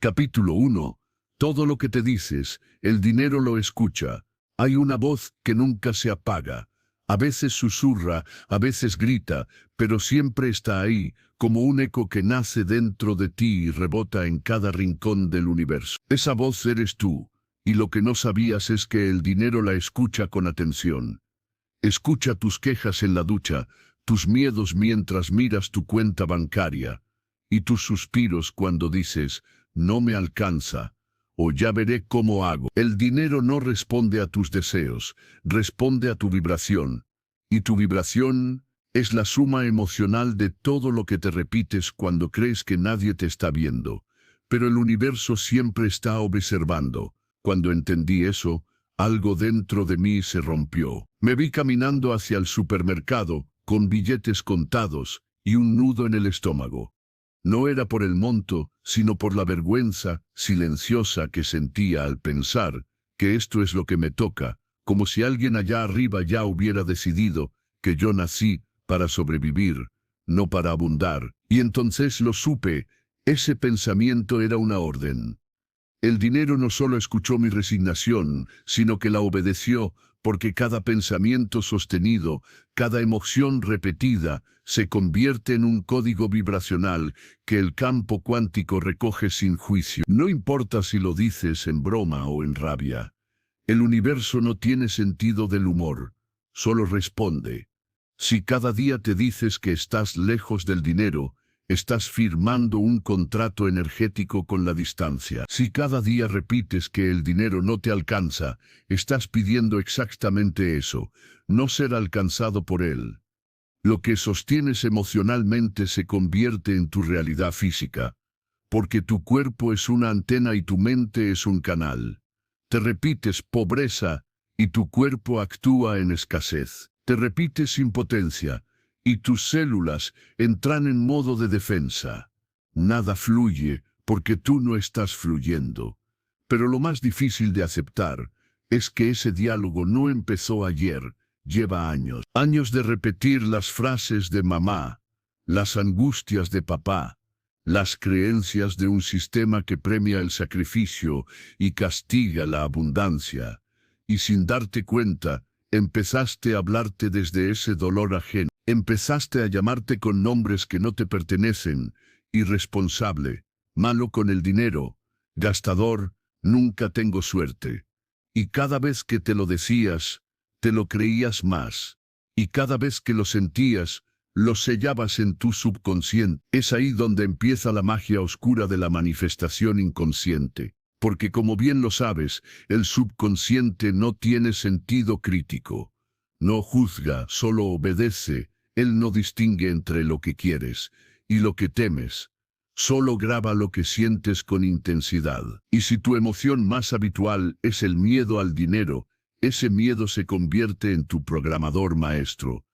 Capítulo 1. Todo lo que te dices, el dinero lo escucha. Hay una voz que nunca se apaga. A veces susurra, a veces grita, pero siempre está ahí, como un eco que nace dentro de ti y rebota en cada rincón del universo. Esa voz eres tú, y lo que no sabías es que el dinero la escucha con atención. Escucha tus quejas en la ducha, tus miedos mientras miras tu cuenta bancaria, y tus suspiros cuando dices, no me alcanza, o ya veré cómo hago. El dinero no responde a tus deseos, responde a tu vibración, y tu vibración es la suma emocional de todo lo que te repites cuando crees que nadie te está viendo. Pero el universo siempre está observando. Cuando entendí eso, algo dentro de mí se rompió. Me vi caminando hacia el supermercado, con billetes contados y un nudo en el estómago. No era por el monto, sino por la vergüenza silenciosa que sentía al pensar que esto es lo que me toca, como si alguien allá arriba ya hubiera decidido que yo nací para sobrevivir, no para abundar. Y entonces lo supe, ese pensamiento era una orden. El dinero no solo escuchó mi resignación, sino que la obedeció, porque cada pensamiento sostenido, cada emoción repetida, se convierte en un código vibracional que el campo cuántico recoge sin juicio. No importa si lo dices en broma o en rabia. El universo no tiene sentido del humor, solo responde. Si cada día te dices que estás lejos del dinero, estás firmando un contrato energético con la distancia. Si cada día repites que el dinero no te alcanza, estás pidiendo exactamente eso, no ser alcanzado por él. Lo que sostienes emocionalmente se convierte en tu realidad física, porque tu cuerpo es una antena y tu mente es un canal. Te repites pobreza y tu cuerpo actúa en escasez. Te repites impotencia y tus células entran en modo de defensa. Nada fluye porque tú no estás fluyendo. Pero lo más difícil de aceptar es que ese diálogo no empezó ayer, lleva años. Años de repetir las frases de mamá, las angustias de papá, las creencias de un sistema que premia el sacrificio y castiga la abundancia. Y sin darte cuenta, empezaste a hablarte desde ese dolor ajeno. Empezaste a llamarte con nombres que no te pertenecen, irresponsable, malo con el dinero, gastador, nunca tengo suerte. Y cada vez que te lo decías, te lo creías más. Y cada vez que lo sentías, lo sellabas en tu subconsciente. Es ahí donde empieza la magia oscura de la manifestación inconsciente. Porque como bien lo sabes, el subconsciente no tiene sentido crítico. No juzga, solo obedece. Él no distingue entre lo que quieres y lo que temes. Solo graba lo que sientes con intensidad. Y si tu emoción más habitual es el miedo al dinero, ese miedo se convierte en tu programador maestro.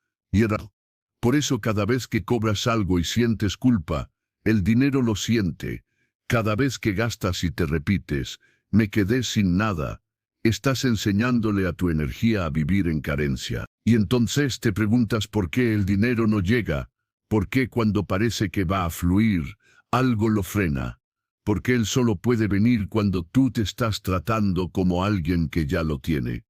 Por eso cada vez que cobras algo y sientes culpa, el dinero lo siente. Cada vez que gastas y te repites, me quedé sin nada, estás enseñándole a tu energía a vivir en carencia. Y entonces te preguntas por qué el dinero no llega, por qué cuando parece que va a fluir, algo lo frena, por qué él solo puede venir cuando tú te estás tratando como alguien que ya lo tiene.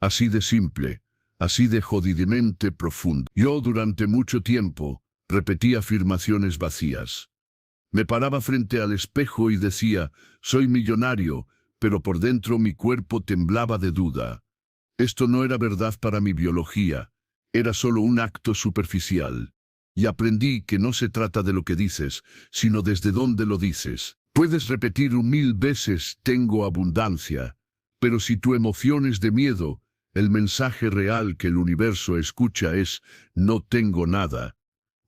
Así de simple, así de jodidamente profundo. Yo durante mucho tiempo repetí afirmaciones vacías. Me paraba frente al espejo y decía, soy millonario, pero por dentro mi cuerpo temblaba de duda. Esto no era verdad para mi biología, era solo un acto superficial. Y aprendí que no se trata de lo que dices, sino desde dónde lo dices. Puedes repetir 1000 veces, tengo abundancia, pero si tu emoción es de miedo, el mensaje real que el universo escucha es, no tengo nada.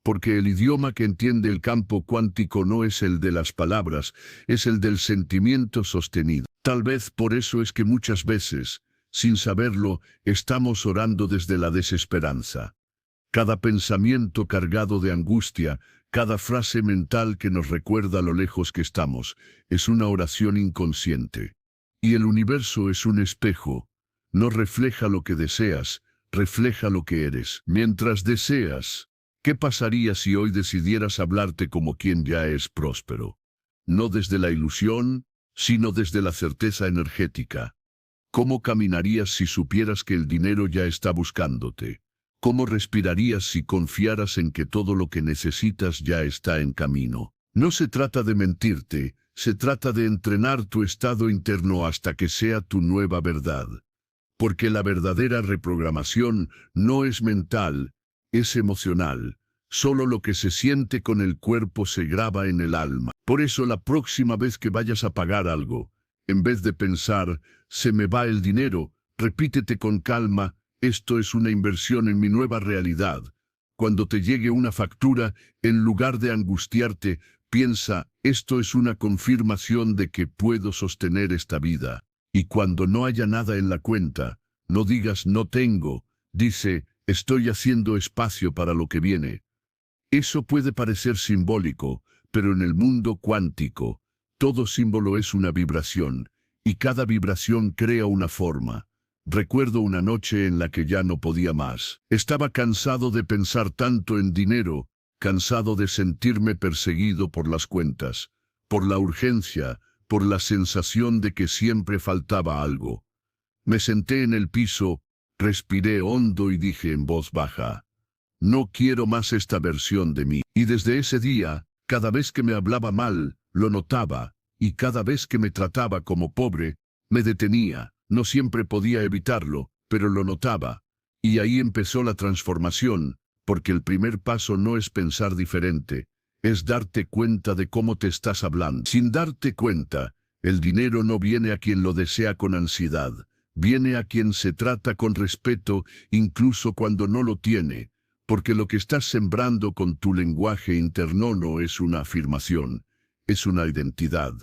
Porque el idioma que entiende el campo cuántico no es el de las palabras, es el del sentimiento sostenido. Tal vez por eso es que muchas veces, sin saberlo, estamos orando desde la desesperanza. Cada pensamiento cargado de angustia, cada frase mental que nos recuerda lo lejos que estamos, es una oración inconsciente. Y el universo es un espejo. No refleja lo que deseas, refleja lo que eres. Mientras deseas, ¿qué pasaría si hoy decidieras hablarte como quien ya es próspero? no desde la ilusión, sino desde la certeza energética. ¿Cómo caminarías si supieras que el dinero ya está buscándote? ¿Cómo respirarías si confiaras en que todo lo que necesitas ya está en camino? No se trata de mentirte, se trata de entrenar tu estado interno hasta que sea tu nueva verdad. Porque la verdadera reprogramación no es mental, es emocional. Solo lo que se siente con el cuerpo se graba en el alma. Por eso la próxima vez que vayas a pagar algo, en vez de pensar, se me va el dinero, repítete con calma, esto es una inversión en mi nueva realidad. Cuando te llegue una factura, en lugar de angustiarte, piensa, esto es una confirmación de que puedo sostener esta vida. Y cuando no haya nada en la cuenta, no digas no tengo, dice, estoy haciendo espacio para lo que viene. Eso puede parecer simbólico, pero en el mundo cuántico, todo símbolo es una vibración, y cada vibración crea una forma. Recuerdo una noche en la que ya no podía más. Estaba cansado de pensar tanto en dinero, cansado de sentirme perseguido por las cuentas, por la urgencia, por la sensación de que siempre faltaba algo. Me senté en el piso, respiré hondo y dije en voz baja, no quiero más esta versión de mí. Y desde ese día, cada vez que me hablaba mal, lo notaba, y cada vez que me trataba como pobre, me detenía. No siempre podía evitarlo, pero lo notaba. Y ahí empezó la transformación, porque el primer paso no es pensar diferente, es darte cuenta de cómo te estás hablando. Sin darte cuenta, el dinero no viene a quien lo desea con ansiedad, viene a quien se trata con respeto, incluso cuando no lo tiene, porque lo que estás sembrando con tu lenguaje interno no es una afirmación, es una identidad.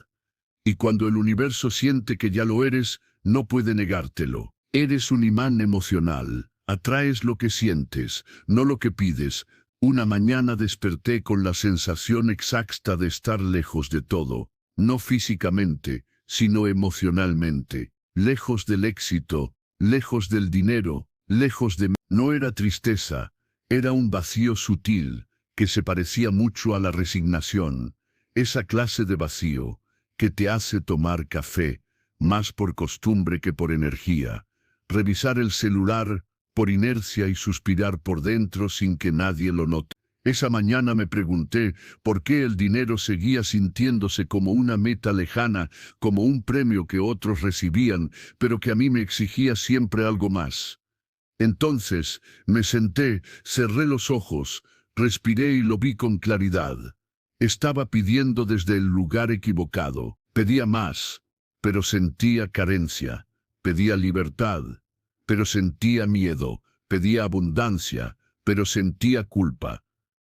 Y cuando el universo siente que ya lo eres, no puede negártelo. Eres un imán emocional, atraes lo que sientes, no lo que pides. Una mañana desperté con la sensación exacta de estar lejos de todo, no físicamente, sino emocionalmente, lejos del éxito, lejos del dinero, lejos de mí. No era tristeza, era un vacío sutil, que se parecía mucho a la resignación, esa clase de vacío que te hace tomar café, más por costumbre que por energía, revisar el celular por inercia y suspirar por dentro sin que nadie lo note. Esa mañana me pregunté por qué el dinero seguía sintiéndose como una meta lejana, como un premio que otros recibían, pero que a mí me exigía siempre algo más. Entonces me senté, cerré los ojos, respiré y lo vi con claridad. Estaba pidiendo desde el lugar equivocado, pedía más, pero sentía carencia, pedía libertad, pero sentía miedo, pedía abundancia, pero sentía culpa.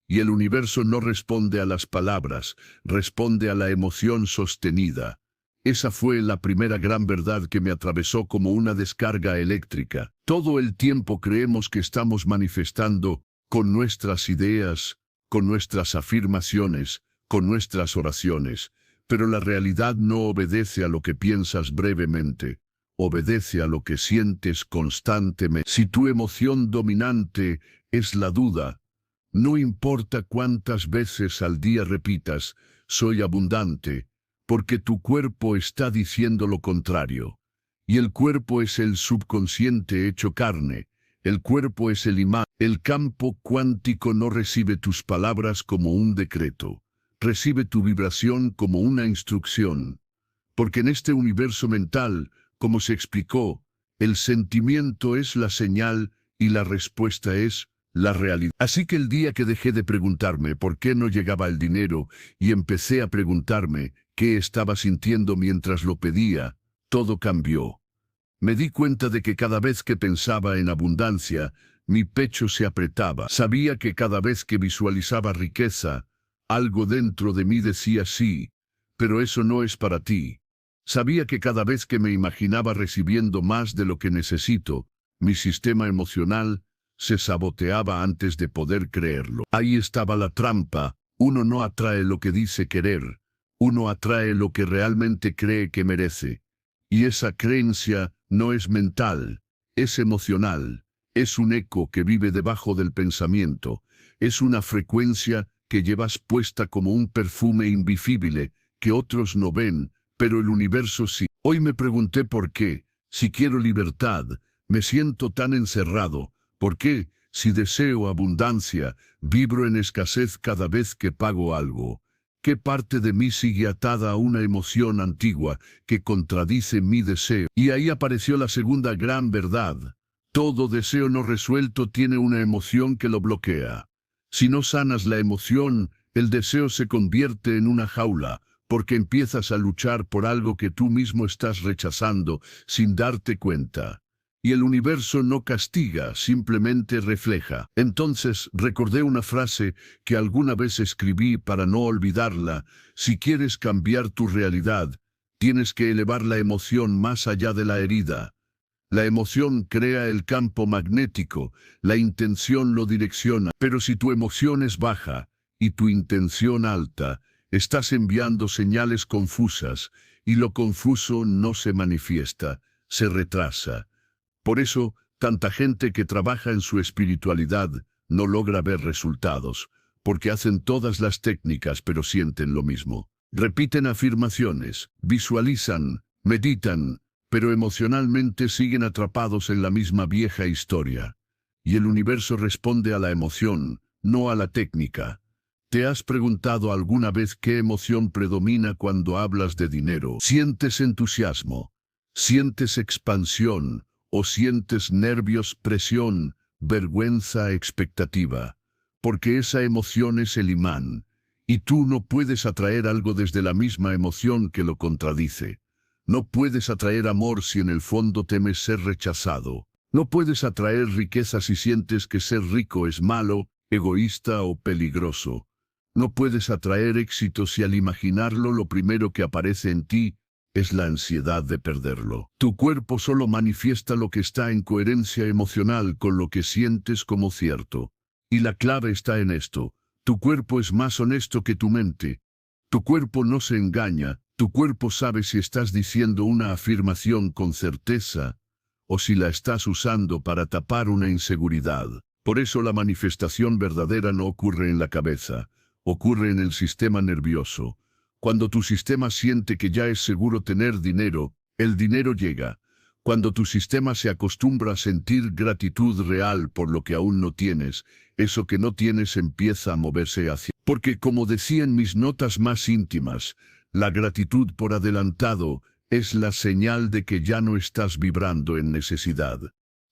Y el universo no responde a las palabras, responde a la emoción sostenida. Esa fue la primera gran verdad que me atravesó como una descarga eléctrica. Todo el tiempo creemos que estamos manifestando con nuestras ideas, con nuestras afirmaciones, con nuestras oraciones, pero la realidad no obedece a lo que piensas brevemente, obedece a lo que sientes constantemente. Si tu emoción dominante es la duda, no importa cuántas veces al día repitas, soy abundante, porque tu cuerpo está diciendo lo contrario. Y el cuerpo es el subconsciente hecho carne, el cuerpo es el imán. El campo cuántico no recibe tus palabras como un decreto, recibe tu vibración como una instrucción. Porque en este universo mental, como se explicó, el sentimiento es la señal y la respuesta es la realidad. Así que el día que dejé de preguntarme por qué no llegaba el dinero y empecé a preguntarme qué estaba sintiendo mientras lo pedía, todo cambió. Me di cuenta de que cada vez que pensaba en abundancia, mi pecho se apretaba. Sabía que cada vez que visualizaba riqueza, algo dentro de mí decía sí, pero eso no es para ti. Sabía que cada vez que me imaginaba recibiendo más de lo que necesito, mi sistema emocional se saboteaba antes de poder creerlo. Ahí estaba la trampa. Uno no atrae lo que dice querer, uno atrae lo que realmente cree que merece. Y esa creencia no es mental, es emocional, es un eco que vive debajo del pensamiento, es una frecuencia que llevas puesta como un perfume invisible que otros no ven, pero el universo sí. Hoy me pregunté por qué, si quiero libertad, me siento tan encerrado. ¿Por qué, si deseo abundancia, vibro en escasez cada vez que pago algo? ¿Qué parte de mí sigue atada a una emoción antigua que contradice mi deseo? Y ahí apareció la segunda gran verdad. Todo deseo no resuelto tiene una emoción que lo bloquea. Si no sanas la emoción, el deseo se convierte en una jaula, porque empiezas a luchar por algo que tú mismo estás rechazando sin darte cuenta. Y el universo no castiga, simplemente refleja. Entonces recordé una frase que alguna vez escribí para no olvidarla: si quieres cambiar tu realidad, tienes que elevar la emoción más allá de la herida. La emoción crea el campo magnético, la intención lo direcciona. Pero si tu emoción es baja y tu intención alta, estás enviando señales confusas, y lo confuso no se manifiesta, se retrasa. Por eso, tanta gente que trabaja en su espiritualidad no logra ver resultados, porque hacen todas las técnicas pero sienten lo mismo. Repiten afirmaciones, visualizan, meditan, pero emocionalmente siguen atrapados en la misma vieja historia. Y el universo responde a la emoción, no a la técnica. ¿Te has preguntado alguna vez qué emoción predomina cuando hablas de dinero? ¿Sientes entusiasmo? ¿Sientes expansión? ¿O sientes nervios, presión, vergüenza, expectativa? Porque esa emoción es el imán, y tú no puedes atraer algo desde la misma emoción que lo contradice. No puedes atraer amor si en el fondo temes ser rechazado. No puedes atraer riqueza si sientes que ser rico es malo, egoísta o peligroso. No puedes atraer éxito si al imaginarlo lo primero que aparece en ti es la ansiedad de perderlo. Tu cuerpo solo manifiesta lo que está en coherencia emocional con lo que sientes como cierto. Y la clave está en esto: tu cuerpo es más honesto que tu mente. Tu cuerpo no se engaña, tu cuerpo sabe si estás diciendo una afirmación con certeza o si la estás usando para tapar una inseguridad. Por eso la manifestación verdadera no ocurre en la cabeza, ocurre en el sistema nervioso. Cuando tu sistema siente que ya es seguro tener dinero, el dinero llega. Cuando tu sistema se acostumbra a sentir gratitud real por lo que aún no tienes, eso que no tienes empieza a moverse hacia. Porque como decía en mis notas más íntimas, la gratitud por adelantado es la señal de que ya no estás vibrando en necesidad.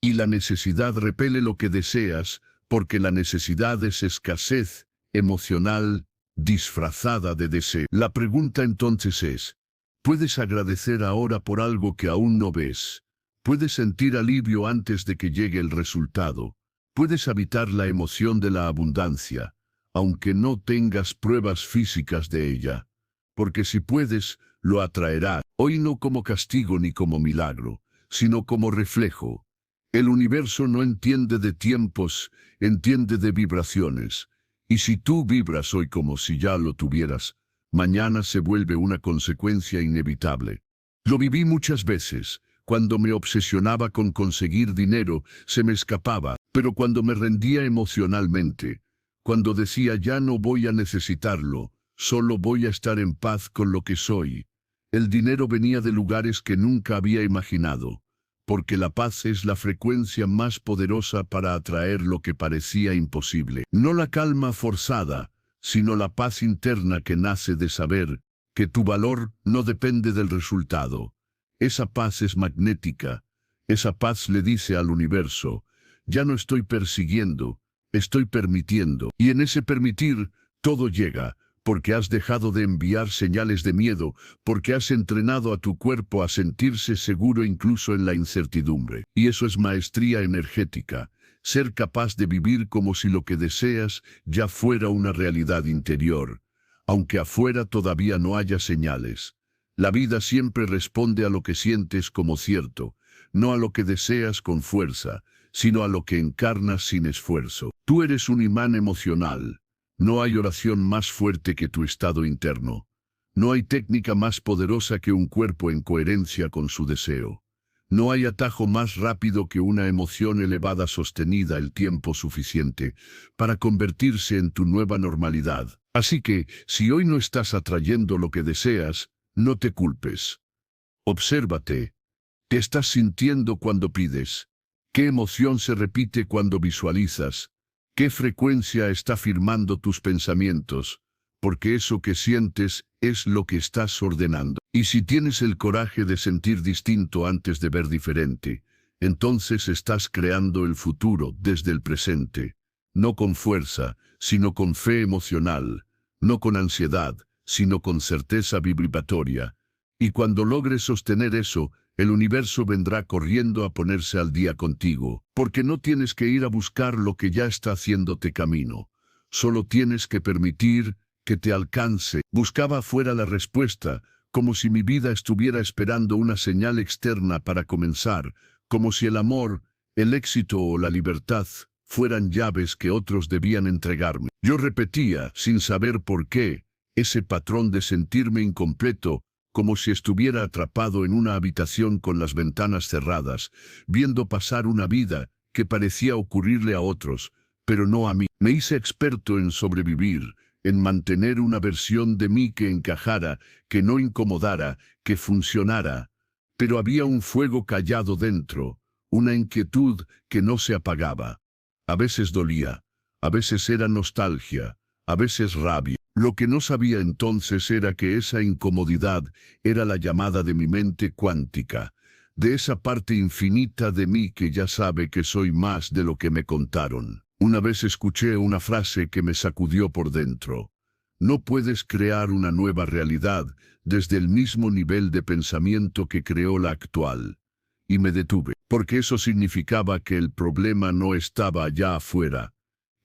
Y la necesidad repele lo que deseas, porque la necesidad es escasez emocional disfrazada de deseo. La pregunta entonces es: ¿puedes agradecer ahora por algo que aún no ves? ¿Puedes sentir alivio antes de que llegue el resultado? ¿Puedes habitar la emoción de la abundancia, aunque no tengas pruebas físicas de ella? Porque si puedes, lo atraerás. Hoy no como castigo ni como milagro, sino como reflejo. El universo no entiende de tiempos, entiende de vibraciones. Y si tú vibras hoy como si ya lo tuvieras, mañana se vuelve una consecuencia inevitable. Lo viví muchas veces. Cuando me obsesionaba con conseguir dinero, se me escapaba. Pero cuando me rendía emocionalmente, cuando decía ya no voy a necesitarlo, solo voy a estar en paz con lo que soy, el dinero venía de lugares que nunca había imaginado. Porque la paz es la frecuencia más poderosa para atraer lo que parecía imposible. No la calma forzada, sino la paz interna que nace de saber que tu valor no depende del resultado. Esa paz es magnética. Esa paz le dice al universo: ya no estoy persiguiendo, estoy permitiendo. Y en ese permitir, todo llega. Porque has dejado de enviar señales de miedo, porque has entrenado a tu cuerpo a sentirse seguro incluso en la incertidumbre. Y eso es maestría energética, ser capaz de vivir como si lo que deseas ya fuera una realidad interior, aunque afuera todavía no haya señales. La vida siempre responde a lo que sientes como cierto, no a lo que deseas con fuerza, sino a lo que encarnas sin esfuerzo. Tú eres un imán emocional. No hay oración más fuerte que tu estado interno. No hay técnica más poderosa que un cuerpo en coherencia con su deseo. No hay atajo más rápido que una emoción elevada sostenida el tiempo suficiente para convertirse en tu nueva normalidad. Así que, si hoy no estás atrayendo lo que deseas, no te culpes. Obsérvate. ¿Qué estás sintiendo cuando pides? ¿Qué emoción se repite cuando visualizas? ¿Qué frecuencia está firmando tus pensamientos? Porque eso que sientes es lo que estás ordenando. Y si tienes el coraje de sentir distinto antes de ver diferente, entonces estás creando el futuro desde el presente, no con fuerza, sino con fe emocional, no con ansiedad, sino con certeza vibratoria. Y cuando logres sostener eso, el universo vendrá corriendo a ponerse al día contigo, porque no tienes que ir a buscar lo que ya está haciéndote camino. Solo tienes que permitir que te alcance. Buscaba afuera la respuesta, como si mi vida estuviera esperando una señal externa para comenzar, como si el amor, el éxito o la libertad fueran llaves que otros debían entregarme. Yo repetía, sin saber por qué, ese patrón de sentirme incompleto, como si estuviera atrapado en una habitación con las ventanas cerradas, viendo pasar una vida que parecía ocurrirle a otros, pero no a mí. Me hice experto en sobrevivir, en mantener una versión de mí que encajara, que no incomodara, que funcionara. Pero había un fuego callado dentro, una inquietud que no se apagaba. A veces dolía, a veces era nostalgia, a veces rabia. Lo que no sabía entonces era que esa incomodidad era la llamada de mi mente cuántica, de esa parte infinita de mí que ya sabe que soy más de lo que me contaron. Una vez escuché una frase que me sacudió por dentro. No puedes crear una nueva realidad desde el mismo nivel de pensamiento que creó la actual. Y me detuve, porque eso significaba que el problema no estaba allá afuera,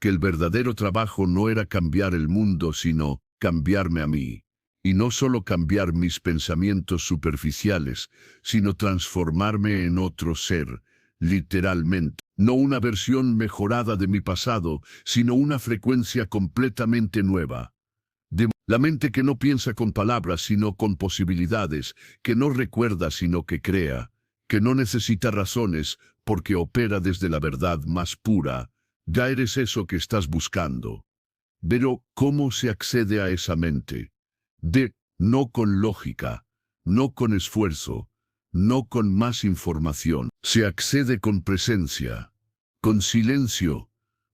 que el verdadero trabajo no era cambiar el mundo, sino cambiarme a mí. Y no solo cambiar mis pensamientos superficiales, sino transformarme en otro ser, literalmente. No una versión mejorada de mi pasado, sino una frecuencia completamente nueva. La mente que no piensa con palabras, sino con posibilidades, que no recuerda, sino que crea, que no necesita razones, porque opera desde la verdad más pura. Ya eres eso que estás buscando. Pero, ¿cómo se accede a esa mente? No con lógica, no con esfuerzo, no con más información. Se accede con presencia, con silencio,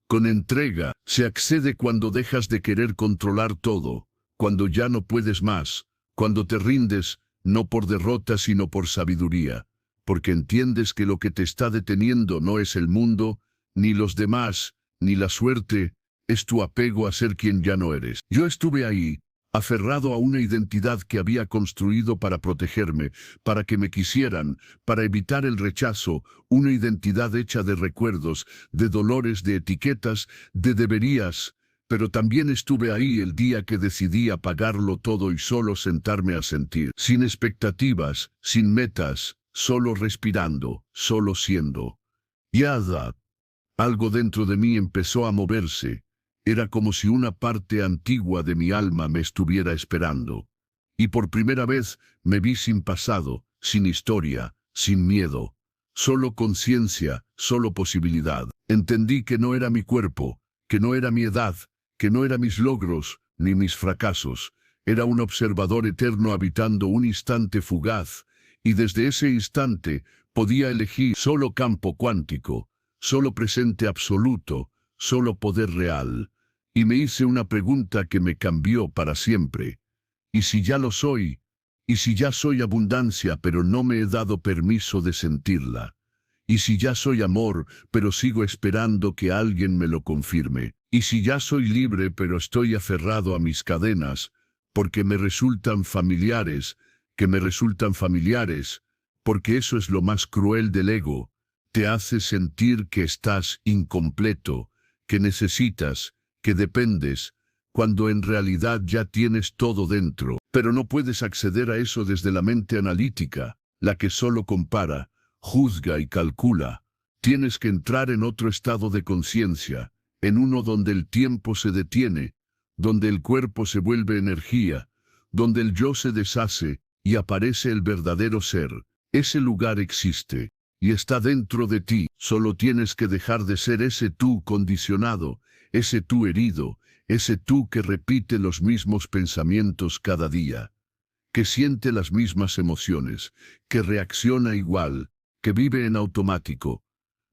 con entrega. Se accede cuando dejas de querer controlar todo, cuando ya no puedes más, cuando te rindes, no por derrota sino por sabiduría, porque entiendes que lo que te está deteniendo no es el mundo, ni los demás, ni la suerte, es tu apego a ser quien ya no eres. Yo estuve ahí, aferrado a una identidad que había construido para protegerme, para que me quisieran, para evitar el rechazo, una identidad hecha de recuerdos, de dolores, de etiquetas, de deberías. Pero también estuve ahí el día que decidí apagarlo todo y solo sentarme a sentir, sin expectativas, sin metas, solo respirando, solo siendo. Ya, algo dentro de mí empezó a moverse. Era como si una parte antigua de mi alma me estuviera esperando. Y por primera vez me vi sin pasado, sin historia, sin miedo. Solo conciencia, solo posibilidad. Entendí que no era mi cuerpo, que no era mi edad, que no eran mis logros, ni mis fracasos. Era un observador eterno habitando un instante fugaz, y desde ese instante podía elegir solo campo cuántico, solo presente absoluto, solo poder real. Y me hice una pregunta que me cambió para siempre. ¿Y si ya lo soy? ¿Y si ya soy abundancia pero no me he dado permiso de sentirla? ¿Y si ya soy amor pero sigo esperando que alguien me lo confirme? ¿Y si ya soy libre pero estoy aferrado a mis cadenas porque me resultan familiares, porque eso es lo más cruel del ego? Te hace sentir que estás incompleto, que necesitas, que dependes, cuando en realidad ya tienes todo dentro. Pero no puedes acceder a eso desde la mente analítica, la que solo compara, juzga y calcula. Tienes que entrar en otro estado de conciencia, en uno donde el tiempo se detiene, donde el cuerpo se vuelve energía, donde el yo se deshace y aparece el verdadero ser, Ese lugar existe y está dentro de ti. Solo tienes que dejar de ser ese tú condicionado, ese tú herido, ese tú que repite los mismos pensamientos cada día, que siente las mismas emociones, que reacciona igual, que vive en automático.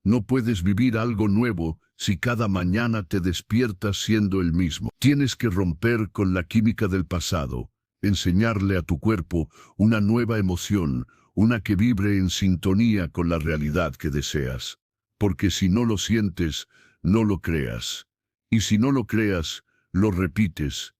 No puedes vivir algo nuevo si cada mañana te despiertas siendo el mismo. Tienes que romper con la química del pasado, enseñarle a tu cuerpo una nueva emoción, una que vibre en sintonía con la realidad que deseas. Porque si no lo sientes, no lo creas. Y si no lo creas, lo repites.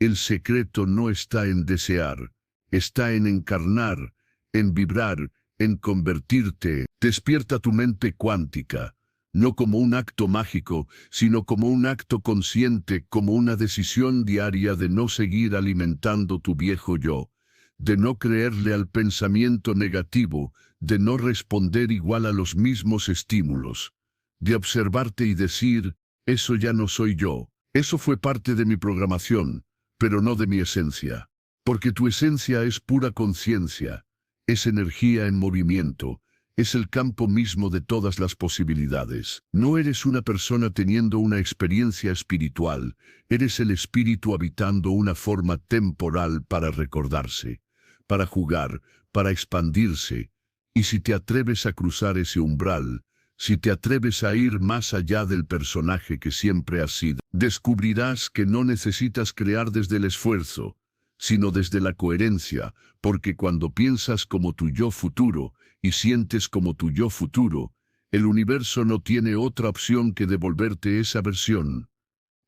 El secreto no está en desear, está en encarnar, en vibrar, en convertirte. Despierta tu mente cuántica, no como un acto mágico, sino como un acto consciente, como una decisión diaria de no seguir alimentando tu viejo yo, de no creerle al pensamiento negativo, de no responder igual a los mismos estímulos, de observarte y decir, eso ya no soy yo, eso fue parte de mi programación, pero no de mi esencia. Porque tu esencia es pura conciencia, es energía en movimiento, es el campo mismo de todas las posibilidades. No eres una persona teniendo una experiencia espiritual, eres el espíritu habitando una forma temporal para recordarse, para jugar, para expandirse. Y si te atreves a cruzar ese umbral, si te atreves a ir más allá del personaje que siempre has sido, descubrirás que no necesitas crear desde el esfuerzo, sino desde la coherencia, porque cuando piensas como tu yo futuro y sientes como tu yo futuro, el universo no tiene otra opción que devolverte esa versión.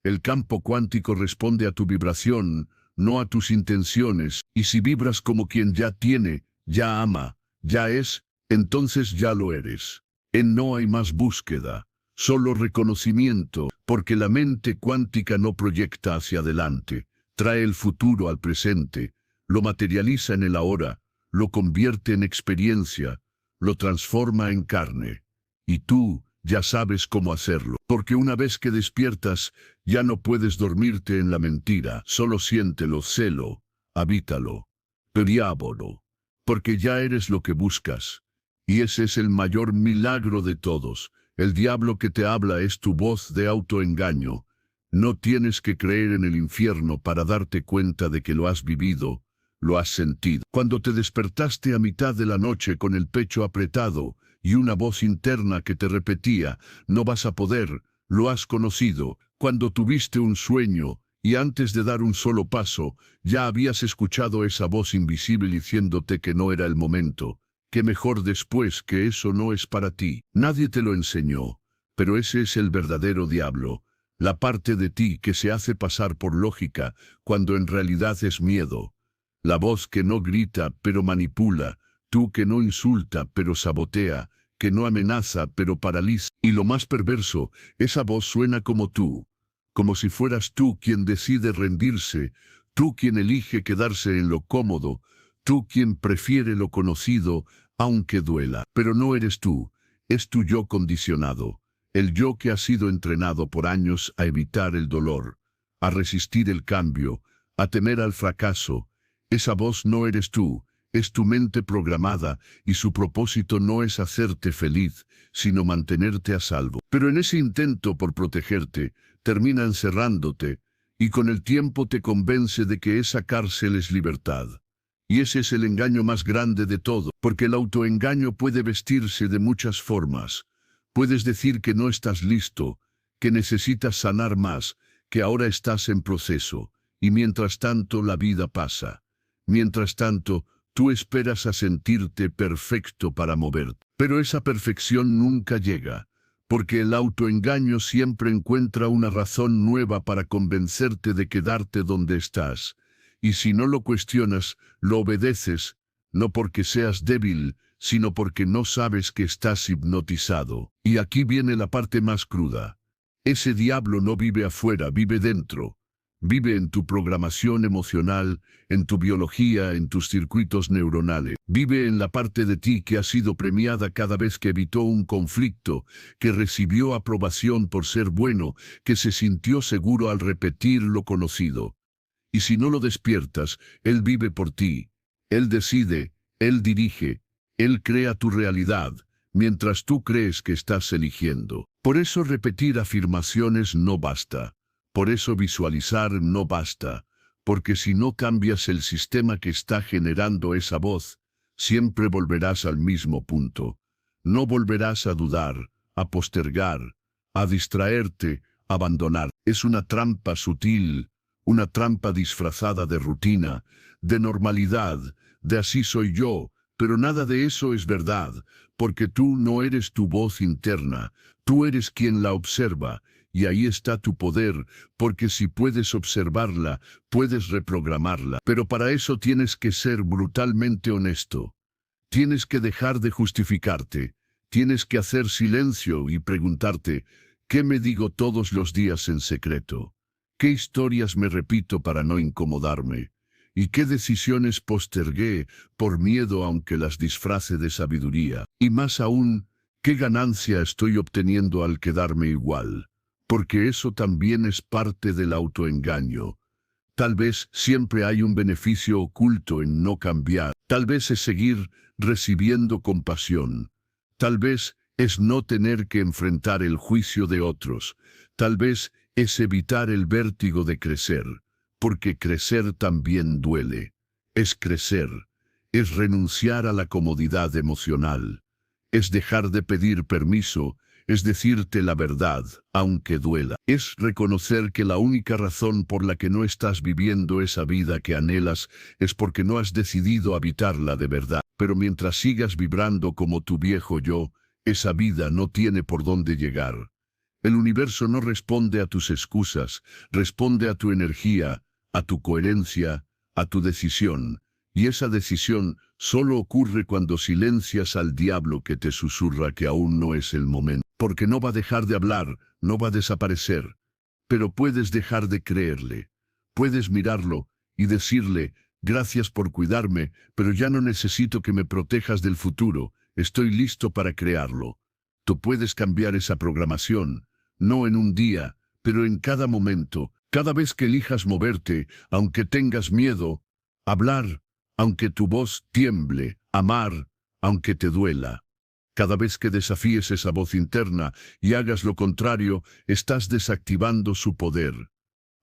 El campo cuántico responde a tu vibración, no a tus intenciones, y si vibras como quien ya tiene, ya ama, ya es, entonces ya lo eres. No hay más búsqueda, solo reconocimiento, porque la mente cuántica no proyecta hacia adelante, trae el futuro al presente, lo materializa en el ahora, lo convierte en experiencia, lo transforma en carne. Y tú ya sabes cómo hacerlo, porque una vez que despiertas, ya no puedes dormirte en la mentira, solo siéntelo, sélo, habítalo, diablo, porque ya eres lo que buscas. Y ese es el mayor milagro de todos. El diablo que te habla es tu voz de autoengaño. No tienes que creer en el infierno para darte cuenta de que lo has vivido, lo has sentido. Cuando te despertaste a mitad de la noche con el pecho apretado y una voz interna que te repetía, no vas a poder, lo has conocido. Cuando tuviste un sueño y antes de dar un solo paso, ya habías escuchado esa voz invisible diciéndote que no era el momento. Que mejor después, que eso no es para ti. Nadie te lo enseñó, pero ese es el verdadero diablo, la parte de ti que se hace pasar por lógica cuando en realidad es miedo. La voz que no grita pero manipula, tú que no insulta pero sabotea, que no amenaza pero paraliza. Y lo más perverso, esa voz suena como tú, como si fueras tú quien decide rendirse, tú quien elige quedarse en lo cómodo, tú quien prefiere lo conocido, aunque duela. Pero no eres tú, es tu yo condicionado, el yo que ha sido entrenado por años a evitar el dolor, a resistir el cambio, a temer al fracaso. Esa voz no eres tú, es tu mente programada, y su propósito no es hacerte feliz, sino mantenerte a salvo. Pero en ese intento por protegerte, termina encerrándote, y con el tiempo te convence de que esa cárcel es libertad. Y ese es el engaño más grande de todo, porque el autoengaño puede vestirse de muchas formas. Puedes decir que no estás listo, que necesitas sanar más, que ahora estás en proceso, y mientras tanto la vida pasa. Mientras tanto, tú esperas a sentirte perfecto para moverte. Pero esa perfección nunca llega, porque el autoengaño siempre encuentra una razón nueva para convencerte de quedarte donde estás. Y si no lo cuestionas, lo obedeces, no porque seas débil, sino porque no sabes que estás hipnotizado. Y aquí viene la parte más cruda. Ese diablo no vive afuera, vive dentro. Vive en tu programación emocional, en tu biología, en tus circuitos neuronales. Vive en la parte de ti que ha sido premiada cada vez que evitó un conflicto, que recibió aprobación por ser bueno, que se sintió seguro al repetir lo conocido. Y si no lo despiertas, Él vive por ti. Él decide, Él dirige, Él crea tu realidad, mientras tú crees que estás eligiendo. Por eso repetir afirmaciones no basta. Por eso visualizar no basta. Porque si no cambias el sistema que está generando esa voz, siempre volverás al mismo punto. No volverás a dudar, a postergar, a distraerte, a abandonar. Es una trampa sutil, una trampa disfrazada de rutina, de normalidad, de así soy yo, pero nada de eso es verdad, porque tú no eres tu voz interna, tú eres quien la observa, y ahí está tu poder, porque si puedes observarla, puedes reprogramarla. Pero para eso tienes que ser brutalmente honesto. Tienes que dejar de justificarte. Tienes que hacer silencio y preguntarte, ¿qué me digo todos los días en secreto? ¿Qué historias me repito para no incomodarme? ¿Y qué decisiones postergué por miedo aunque las disfrace de sabiduría? Y más aún, ¿qué ganancia estoy obteniendo al quedarme igual? Porque eso también es parte del autoengaño. Tal vez siempre hay un beneficio oculto en no cambiar. Tal vez es seguir recibiendo compasión. Tal vez es no tener que enfrentar el juicio de otros. Tal vez es evitar el vértigo de crecer. Porque crecer también duele. Es crecer. Es renunciar a la comodidad emocional. Es dejar de pedir permiso. Es decirte la verdad, aunque duela. Es reconocer que la única razón por la que no estás viviendo esa vida que anhelas es porque no has decidido habitarla de verdad. Pero mientras sigas vibrando como tu viejo yo, esa vida no tiene por dónde llegar. El universo no responde a tus excusas, responde a tu energía, a tu coherencia, a tu decisión. Y esa decisión solo ocurre cuando silencias al diablo que te susurra que aún no es el momento. Porque no va a dejar de hablar, no va a desaparecer. Pero puedes dejar de creerle. Puedes mirarlo y decirle, gracias por cuidarme, pero ya no necesito que me protejas del futuro, estoy listo para crearlo. Tú puedes cambiar esa programación, no en un día, pero en cada momento, cada vez que elijas moverte, aunque tengas miedo, hablar, aunque tu voz tiemble, amar, aunque te duela. Cada vez que desafíes esa voz interna y hagas lo contrario, estás desactivando su poder.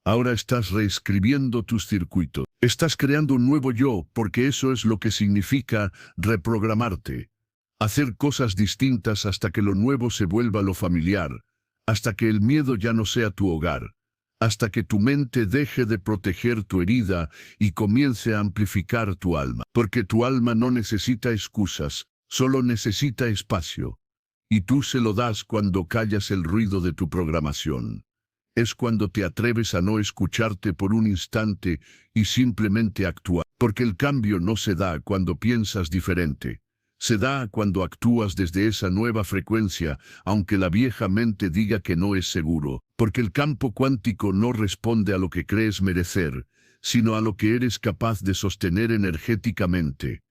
Ahora estás reescribiendo tus circuitos. Estás creando un nuevo yo, porque eso es lo que significa reprogramarte. Hacer cosas distintas hasta que lo nuevo se vuelva lo familiar, hasta que el miedo ya no sea tu hogar, hasta que tu mente deje de proteger tu herida y comience a amplificar tu alma. Porque tu alma no necesita excusas, solo necesita espacio. Y tú se lo das cuando callas el ruido de tu programación. Es cuando te atreves a no escucharte por un instante y simplemente actuar. Porque el cambio no se da cuando piensas diferente. Se da cuando actúas desde esa nueva frecuencia, aunque la vieja mente diga que no es seguro. Porque el campo cuántico no responde a lo que crees merecer, sino a lo que eres capaz de sostener energéticamente.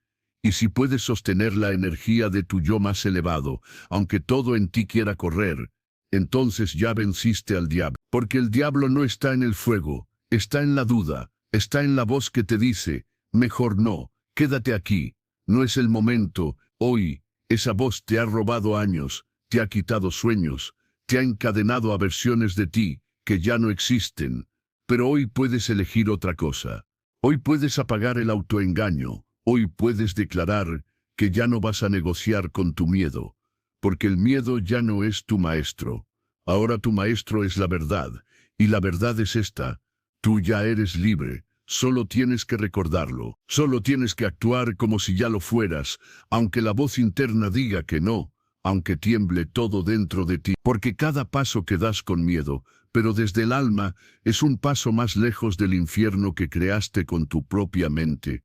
Y si puedes sostener la energía de tu yo más elevado, aunque todo en ti quiera correr, entonces ya venciste al diablo. Porque el diablo no está en el fuego, está en la duda, está en la voz que te dice, mejor no, quédate aquí, no es el momento, hoy. Esa voz te ha robado años, te ha quitado sueños, te ha encadenado a versiones de ti que ya no existen. Pero hoy puedes elegir otra cosa. Hoy puedes apagar el autoengaño. Hoy puedes declarar que ya no vas a negociar con tu miedo, porque el miedo ya no es tu maestro. Ahora tu maestro es la verdad, y la verdad es esta: tú ya eres libre, solo tienes que recordarlo, solo tienes que actuar como si ya lo fueras, aunque la voz interna diga que no, aunque tiemble todo dentro de ti. Porque cada paso que das con miedo, pero desde el alma, es un paso más lejos del infierno que creaste con tu propia mente.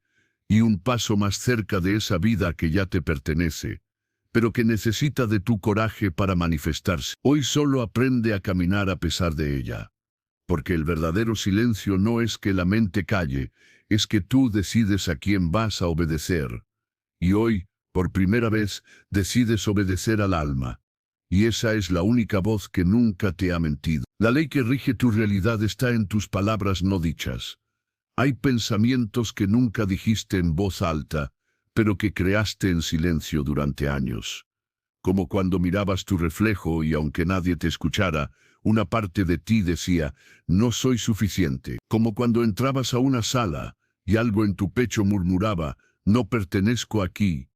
Y un paso más cerca de esa vida que ya te pertenece, pero que necesita de tu coraje para manifestarse. Hoy solo aprende a caminar a pesar de ella. Porque el verdadero silencio no es que la mente calle, es que tú decides a quién vas a obedecer. Y hoy, por primera vez, decides obedecer al alma. Y esa es la única voz que nunca te ha mentido. La ley que rige tu realidad está en tus palabras no dichas. Hay pensamientos que nunca dijiste en voz alta, pero que creaste en silencio durante años. Como cuando mirabas tu reflejo y aunque nadie te escuchara, una parte de ti decía, no soy suficiente. Como cuando entrabas a una sala y algo en tu pecho murmuraba, no pertenezco aquí.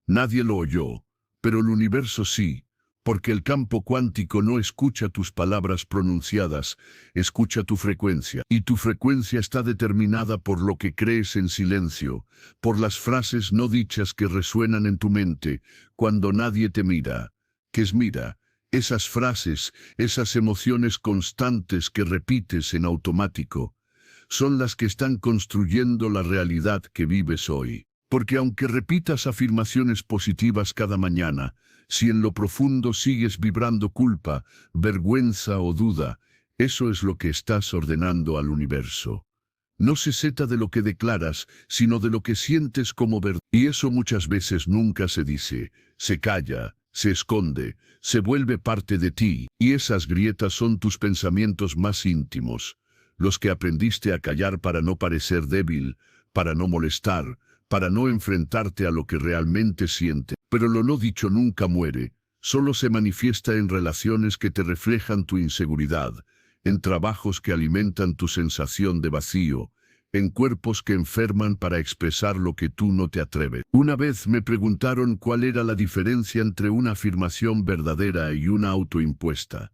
Nadie lo oyó, pero el universo sí, porque el campo cuántico no escucha tus palabras pronunciadas, escucha tu frecuencia. Y tu frecuencia está determinada por lo que crees en silencio, por las frases no dichas que resuenan en tu mente, cuando nadie te mira. ¿Qué es mira? Esas frases, esas emociones constantes que repites en automático, son las que están construyendo la realidad que vives hoy. Porque aunque repitas afirmaciones positivas cada mañana, si en lo profundo sigues vibrando culpa, vergüenza o duda, eso es lo que estás ordenando al universo. No se trata de lo que declaras, sino de lo que sientes como verdad. Y eso muchas veces nunca se dice, se calla, se esconde, se vuelve parte de ti. Y esas grietas son tus pensamientos más íntimos, los que aprendiste a callar para no parecer débil, para no molestar, para no enfrentarte a lo que realmente sientes. Pero lo no dicho nunca muere, solo se manifiesta en relaciones que te reflejan tu inseguridad, en trabajos que alimentan tu sensación de vacío, en cuerpos que enferman para expresar lo que tú no te atreves. Una vez me preguntaron cuál era la diferencia entre una afirmación verdadera y una autoimpuesta.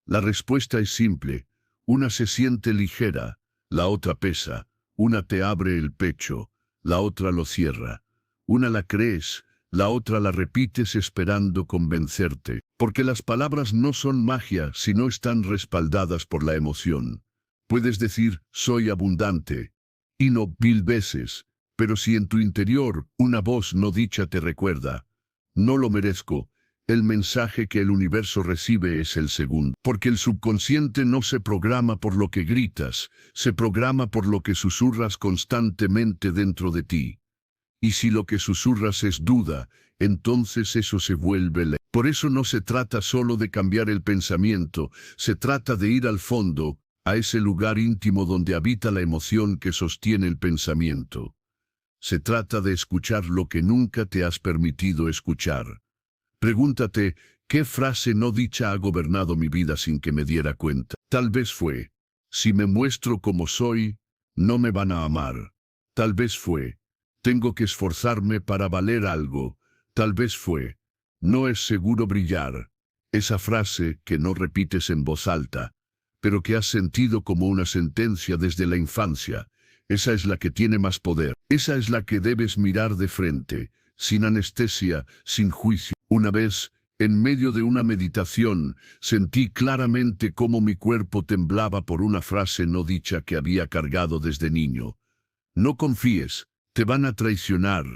La respuesta es simple, una se siente ligera, la otra pesa, una te abre el pecho, la otra lo cierra. Una la crees, la otra la repites esperando convencerte, porque las palabras no son magia si no están respaldadas por la emoción. Puedes decir, soy abundante, y no 1000 veces, pero si en tu interior una voz no dicha te recuerda, no lo merezco, el mensaje que el universo recibe es el segundo. Porque el subconsciente no se programa por lo que gritas, se programa por lo que susurras constantemente dentro de ti. Y si lo que susurras es duda, entonces eso se vuelve ley. Por eso no se trata solo de cambiar el pensamiento, se trata de ir al fondo, a ese lugar íntimo donde habita la emoción que sostiene el pensamiento. Se trata de escuchar lo que nunca te has permitido escuchar. Pregúntate, ¿qué frase no dicha ha gobernado mi vida sin que me diera cuenta? Tal vez fue, si me muestro como soy, no me van a amar. Tal vez fue, tengo que esforzarme para valer algo. Tal vez fue, no es seguro brillar. Esa frase que no repites en voz alta, pero que has sentido como una sentencia desde la infancia. Esa es la que tiene más poder. Esa es la que debes mirar de frente, sin anestesia, sin juicio. Una vez, en medio de una meditación, sentí claramente cómo mi cuerpo temblaba por una frase no dicha que había cargado desde niño. No confíes, te van a traicionar.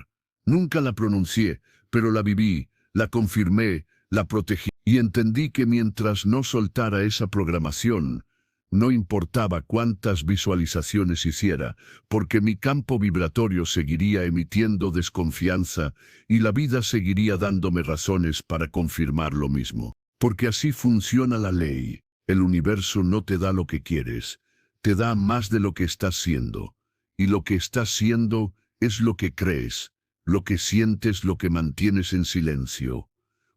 Nunca la pronuncié, pero la viví, la confirmé, la protegí. Y entendí que mientras no soltara esa programación, no importaba cuántas visualizaciones hiciera, porque mi campo vibratorio seguiría emitiendo desconfianza y la vida seguiría dándome razones para confirmar lo mismo. Porque así funciona la ley. El universo no te da lo que quieres, te da más de lo que estás siendo. Y lo que estás siendo es lo que crees, lo que sientes, lo que mantienes en silencio.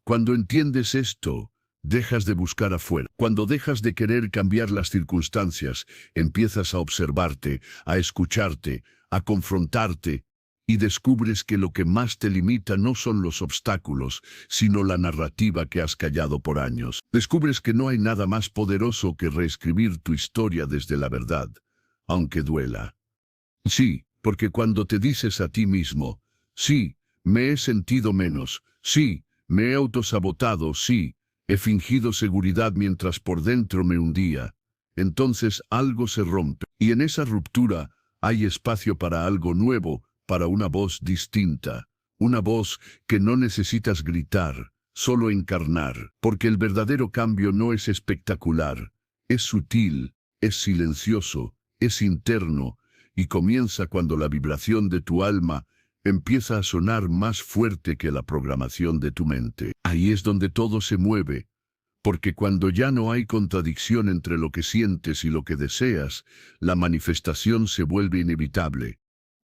Cuando entiendes esto, dejas de buscar afuera. Cuando dejas de querer cambiar las circunstancias, empiezas a observarte, a escucharte, a confrontarte, y descubres que lo que más te limita no son los obstáculos, sino la narrativa que has callado por años. Descubres que no hay nada más poderoso que reescribir tu historia desde la verdad, aunque duela. Sí, porque cuando te dices a ti mismo, sí, me he sentido menos, sí, me he autosabotado, sí, he fingido seguridad mientras por dentro me hundía, entonces algo se rompe. Y en esa ruptura hay espacio para algo nuevo, para una voz distinta. Una voz que no necesitas gritar, solo encarnar. Porque el verdadero cambio no es espectacular, es sutil, es silencioso, es interno, y comienza cuando la vibración de tu alma empieza a sonar más fuerte que la programación de tu mente. Ahí es donde todo se mueve, porque cuando ya no hay contradicción entre lo que sientes y lo que deseas, la manifestación se vuelve inevitable.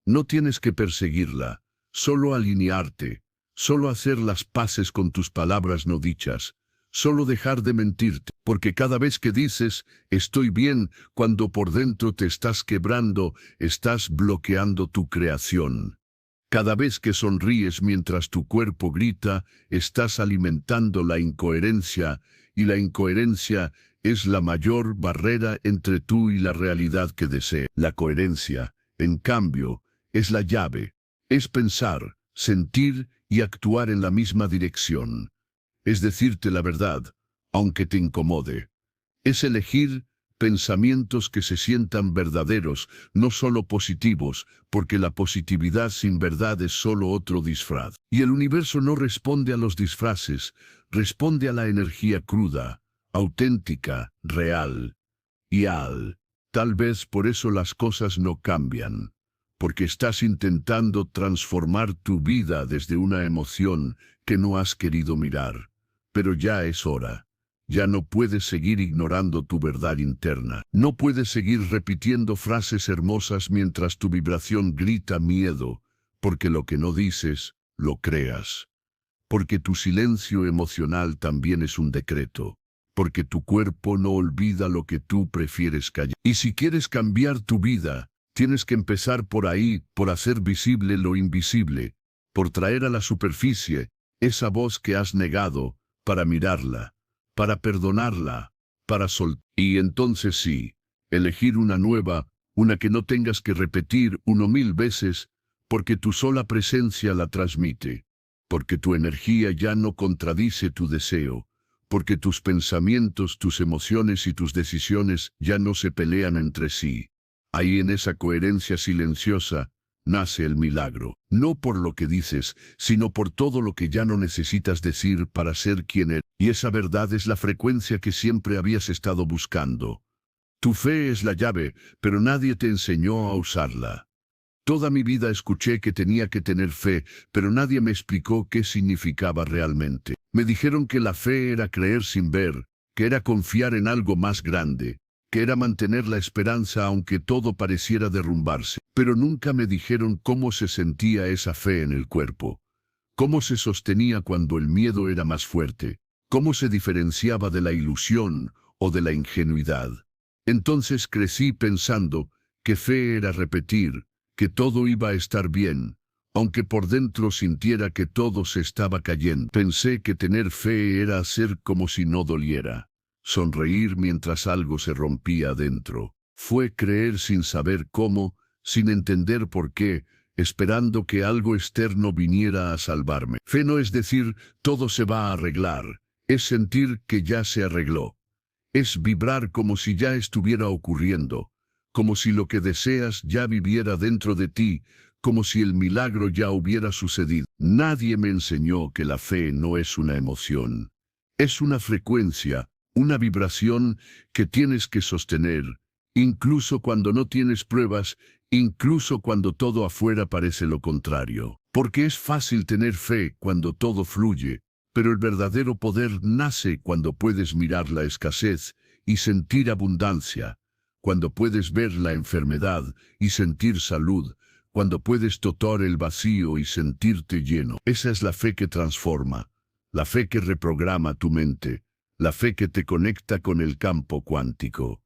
No tienes que perseguirla, solo alinearte, solo hacer las paces con tus palabras no dichas, solo dejar de mentirte, porque cada vez que dices, estoy bien, cuando por dentro te estás quebrando, estás bloqueando tu creación. Cada vez que sonríes mientras tu cuerpo grita, estás alimentando la incoherencia, y la incoherencia es la mayor barrera entre tú y la realidad que deseas. La coherencia, en cambio, es la llave. Es pensar, sentir y actuar en la misma dirección. Es decirte la verdad, aunque te incomode. Es elegir pensamientos que se sientan verdaderos, no solo positivos, porque la positividad sin verdad es solo otro disfraz. Y el universo no responde a los disfraces, responde a la energía cruda, auténtica, real. Tal vez por eso las cosas no cambian, porque estás intentando transformar tu vida desde una emoción que no has querido mirar. Pero ya es hora. Ya no puedes seguir ignorando tu verdad interna. No puedes seguir repitiendo frases hermosas mientras tu vibración grita miedo, porque lo que no dices, lo creas. Porque tu silencio emocional también es un decreto. Porque tu cuerpo no olvida lo que tú prefieres callar. Y si quieres cambiar tu vida, tienes que empezar por ahí, por hacer visible lo invisible, por traer a la superficie esa voz que has negado, para mirarla, para perdonarla, para soltar. Y entonces sí, elegir una nueva, una que no tengas que repetir 1000 veces, porque tu sola presencia la transmite, porque tu energía ya no contradice tu deseo, porque tus pensamientos, tus emociones y tus decisiones ya no se pelean entre sí. Ahí en esa coherencia silenciosa, nace el milagro, no por lo que dices, sino por todo lo que ya no necesitas decir para ser quien eres. Y esa verdad es la frecuencia que siempre habías estado buscando. Tu fe es la llave, pero nadie te enseñó a usarla. Toda mi vida escuché que tenía que tener fe, pero nadie me explicó qué significaba realmente. Me dijeron que la fe era creer sin ver, que era confiar en algo más grande, que era mantener la esperanza aunque todo pareciera derrumbarse. Pero nunca me dijeron cómo se sentía esa fe en el cuerpo, cómo se sostenía cuando el miedo era más fuerte, cómo se diferenciaba de la ilusión o de la ingenuidad. Entonces crecí pensando que fe era repetir, que todo iba a estar bien, aunque por dentro sintiera que todo se estaba cayendo. Pensé que tener fe era hacer como si no doliera, sonreír mientras algo se rompía adentro. Fue creer sin saber cómo, sin entender por qué, esperando que algo externo viniera a salvarme. Fe no es decir, todo se va a arreglar, es sentir que ya se arregló. Es vibrar como si ya estuviera ocurriendo, como si lo que deseas ya viviera dentro de ti, como si el milagro ya hubiera sucedido. Nadie me enseñó que la fe no es una emoción. Es una frecuencia, una vibración que tienes que sostener, incluso cuando no tienes pruebas, incluso cuando todo afuera parece lo contrario. Porque es fácil tener fe cuando todo fluye, pero el verdadero poder nace cuando puedes mirar la escasez y sentir abundancia, cuando puedes ver la enfermedad y sentir salud, cuando puedes tocar el vacío y sentirte lleno. Esa es la fe que transforma, la fe que reprograma tu mente, la fe que te conecta con el campo cuántico.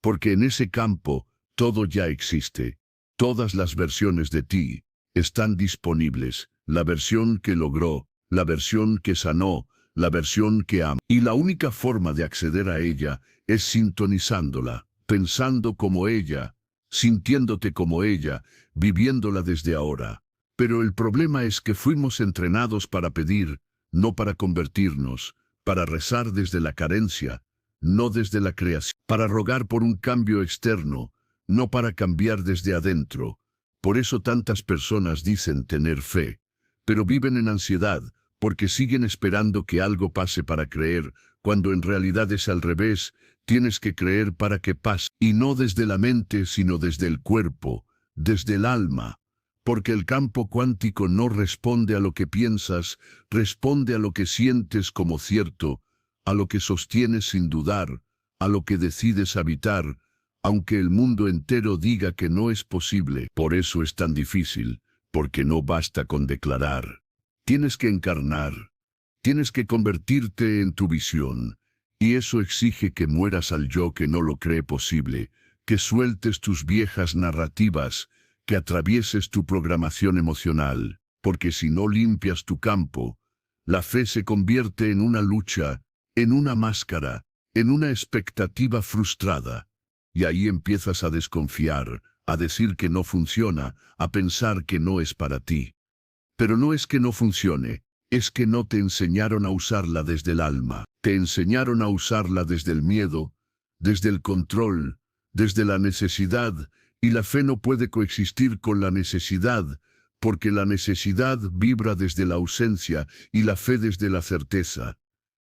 Porque en ese campo todo ya existe. Todas las versiones de ti están disponibles. La versión que logró, la versión que sanó, la versión que ama. Y la única forma de acceder a ella es sintonizándola, pensando como ella, sintiéndote como ella, viviéndola desde ahora. Pero el problema es que fuimos entrenados para pedir, no para convertirnos, para rezar desde la carencia, no desde la creación, para rogar por un cambio externo, no para cambiar desde adentro. Por eso tantas personas dicen tener fe, pero viven en ansiedad, porque siguen esperando que algo pase para creer, cuando en realidad es al revés. Tienes que creer para que pase, y no desde la mente, sino desde el cuerpo, desde el alma. Porque el campo cuántico no responde a lo que piensas, responde a lo que sientes como cierto, a lo que sostienes sin dudar, a lo que decides habitar, aunque el mundo entero diga que no es posible. Por eso es tan difícil, porque no basta con declarar. Tienes que encarnar, tienes que convertirte en tu visión, y eso exige que mueras al yo que no lo cree posible, que sueltes tus viejas narrativas, que atravieses tu programación emocional, porque si no limpias tu campo, la fe se convierte en una lucha, en una máscara, en una expectativa frustrada, y ahí empiezas a desconfiar, a decir que no funciona, a pensar que no es para ti. Pero no es que no funcione, es que no te enseñaron a usarla desde el alma, te enseñaron a usarla desde el miedo, desde el control, desde la necesidad, y la fe no puede coexistir con la necesidad, porque la necesidad vibra desde la ausencia y la fe desde la certeza.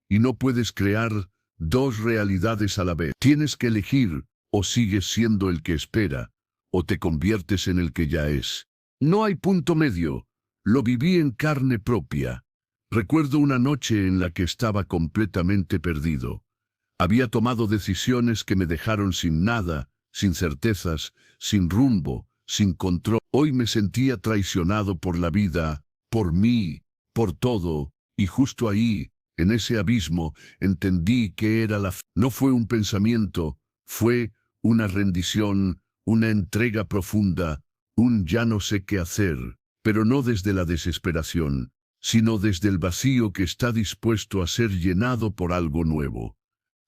Y no puedes crear dos realidades a la vez. Tienes que elegir, o sigues siendo el que espera, o te conviertes en el que ya es. No hay punto medio. Lo viví en carne propia. Recuerdo una noche en la que estaba completamente perdido. Había tomado decisiones que me dejaron sin nada, sin certezas, sin rumbo, sin control. Hoy me sentía traicionado por la vida, por mí, por todo, y justo ahí, en ese abismo, entendí que era la fe. No fue un pensamiento, fue una rendición, una entrega profunda, un ya no sé qué hacer, pero no desde la desesperación, sino desde el vacío que está dispuesto a ser llenado por algo nuevo.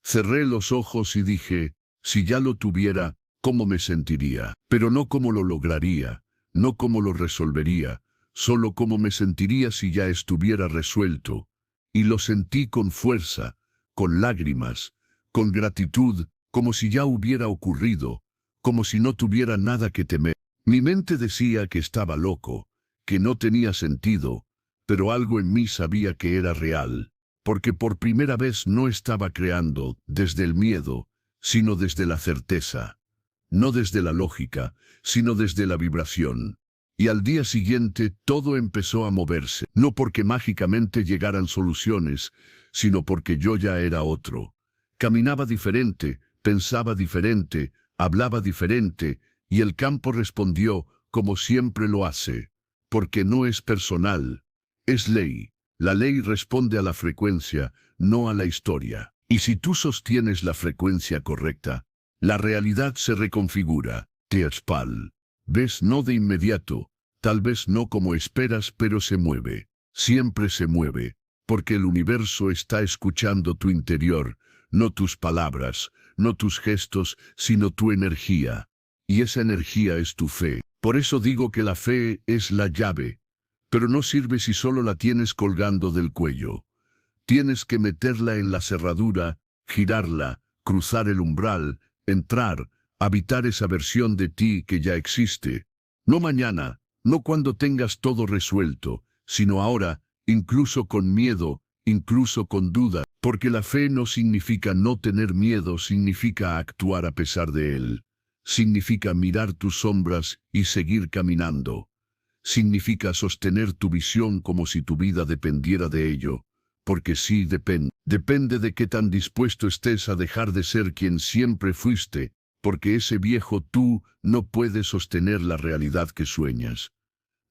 Cerré los ojos y dije, si ya lo tuviera, ¿cómo me sentiría? Pero no cómo lo lograría, no cómo lo resolvería, solo cómo me sentiría si ya estuviera resuelto. Y lo sentí con fuerza, con lágrimas, con gratitud, como si ya hubiera ocurrido, como si no tuviera nada que temer. Mi mente decía que estaba loco, que no tenía sentido, pero algo en mí sabía que era real, porque por primera vez no estaba creando desde el miedo, sino desde la certeza. No desde la lógica, sino desde la vibración. Y al día siguiente todo empezó a moverse, no porque mágicamente llegaran soluciones, sino porque yo ya era otro. Caminaba diferente, pensaba diferente, hablaba diferente, y el campo respondió como siempre lo hace, porque no es personal, es ley. La ley responde a la frecuencia, no a la historia. Y si tú sostienes la frecuencia correcta, la realidad se reconfigura, Teotzpal. Ves no de inmediato, tal vez no como esperas, pero se mueve. Siempre se mueve, porque el universo está escuchando tu interior, no tus palabras, no tus gestos, sino tu energía. Y esa energía es tu fe. Por eso digo que la fe es la llave, pero no sirve si solo la tienes colgando del cuello. Tienes que meterla en la cerradura, girarla, cruzar el umbral, entrar, habitar esa versión de ti que ya existe. No mañana, no cuando tengas todo resuelto, sino ahora, incluso con miedo, incluso con duda, porque la fe no significa no tener miedo, significa actuar a pesar de él. Significa mirar tus sombras y seguir caminando. Significa sostener tu visión como si tu vida dependiera de ello, porque sí depende. Depende de qué tan dispuesto estés a dejar de ser quien siempre fuiste, porque ese viejo tú no puede sostener la realidad que sueñas.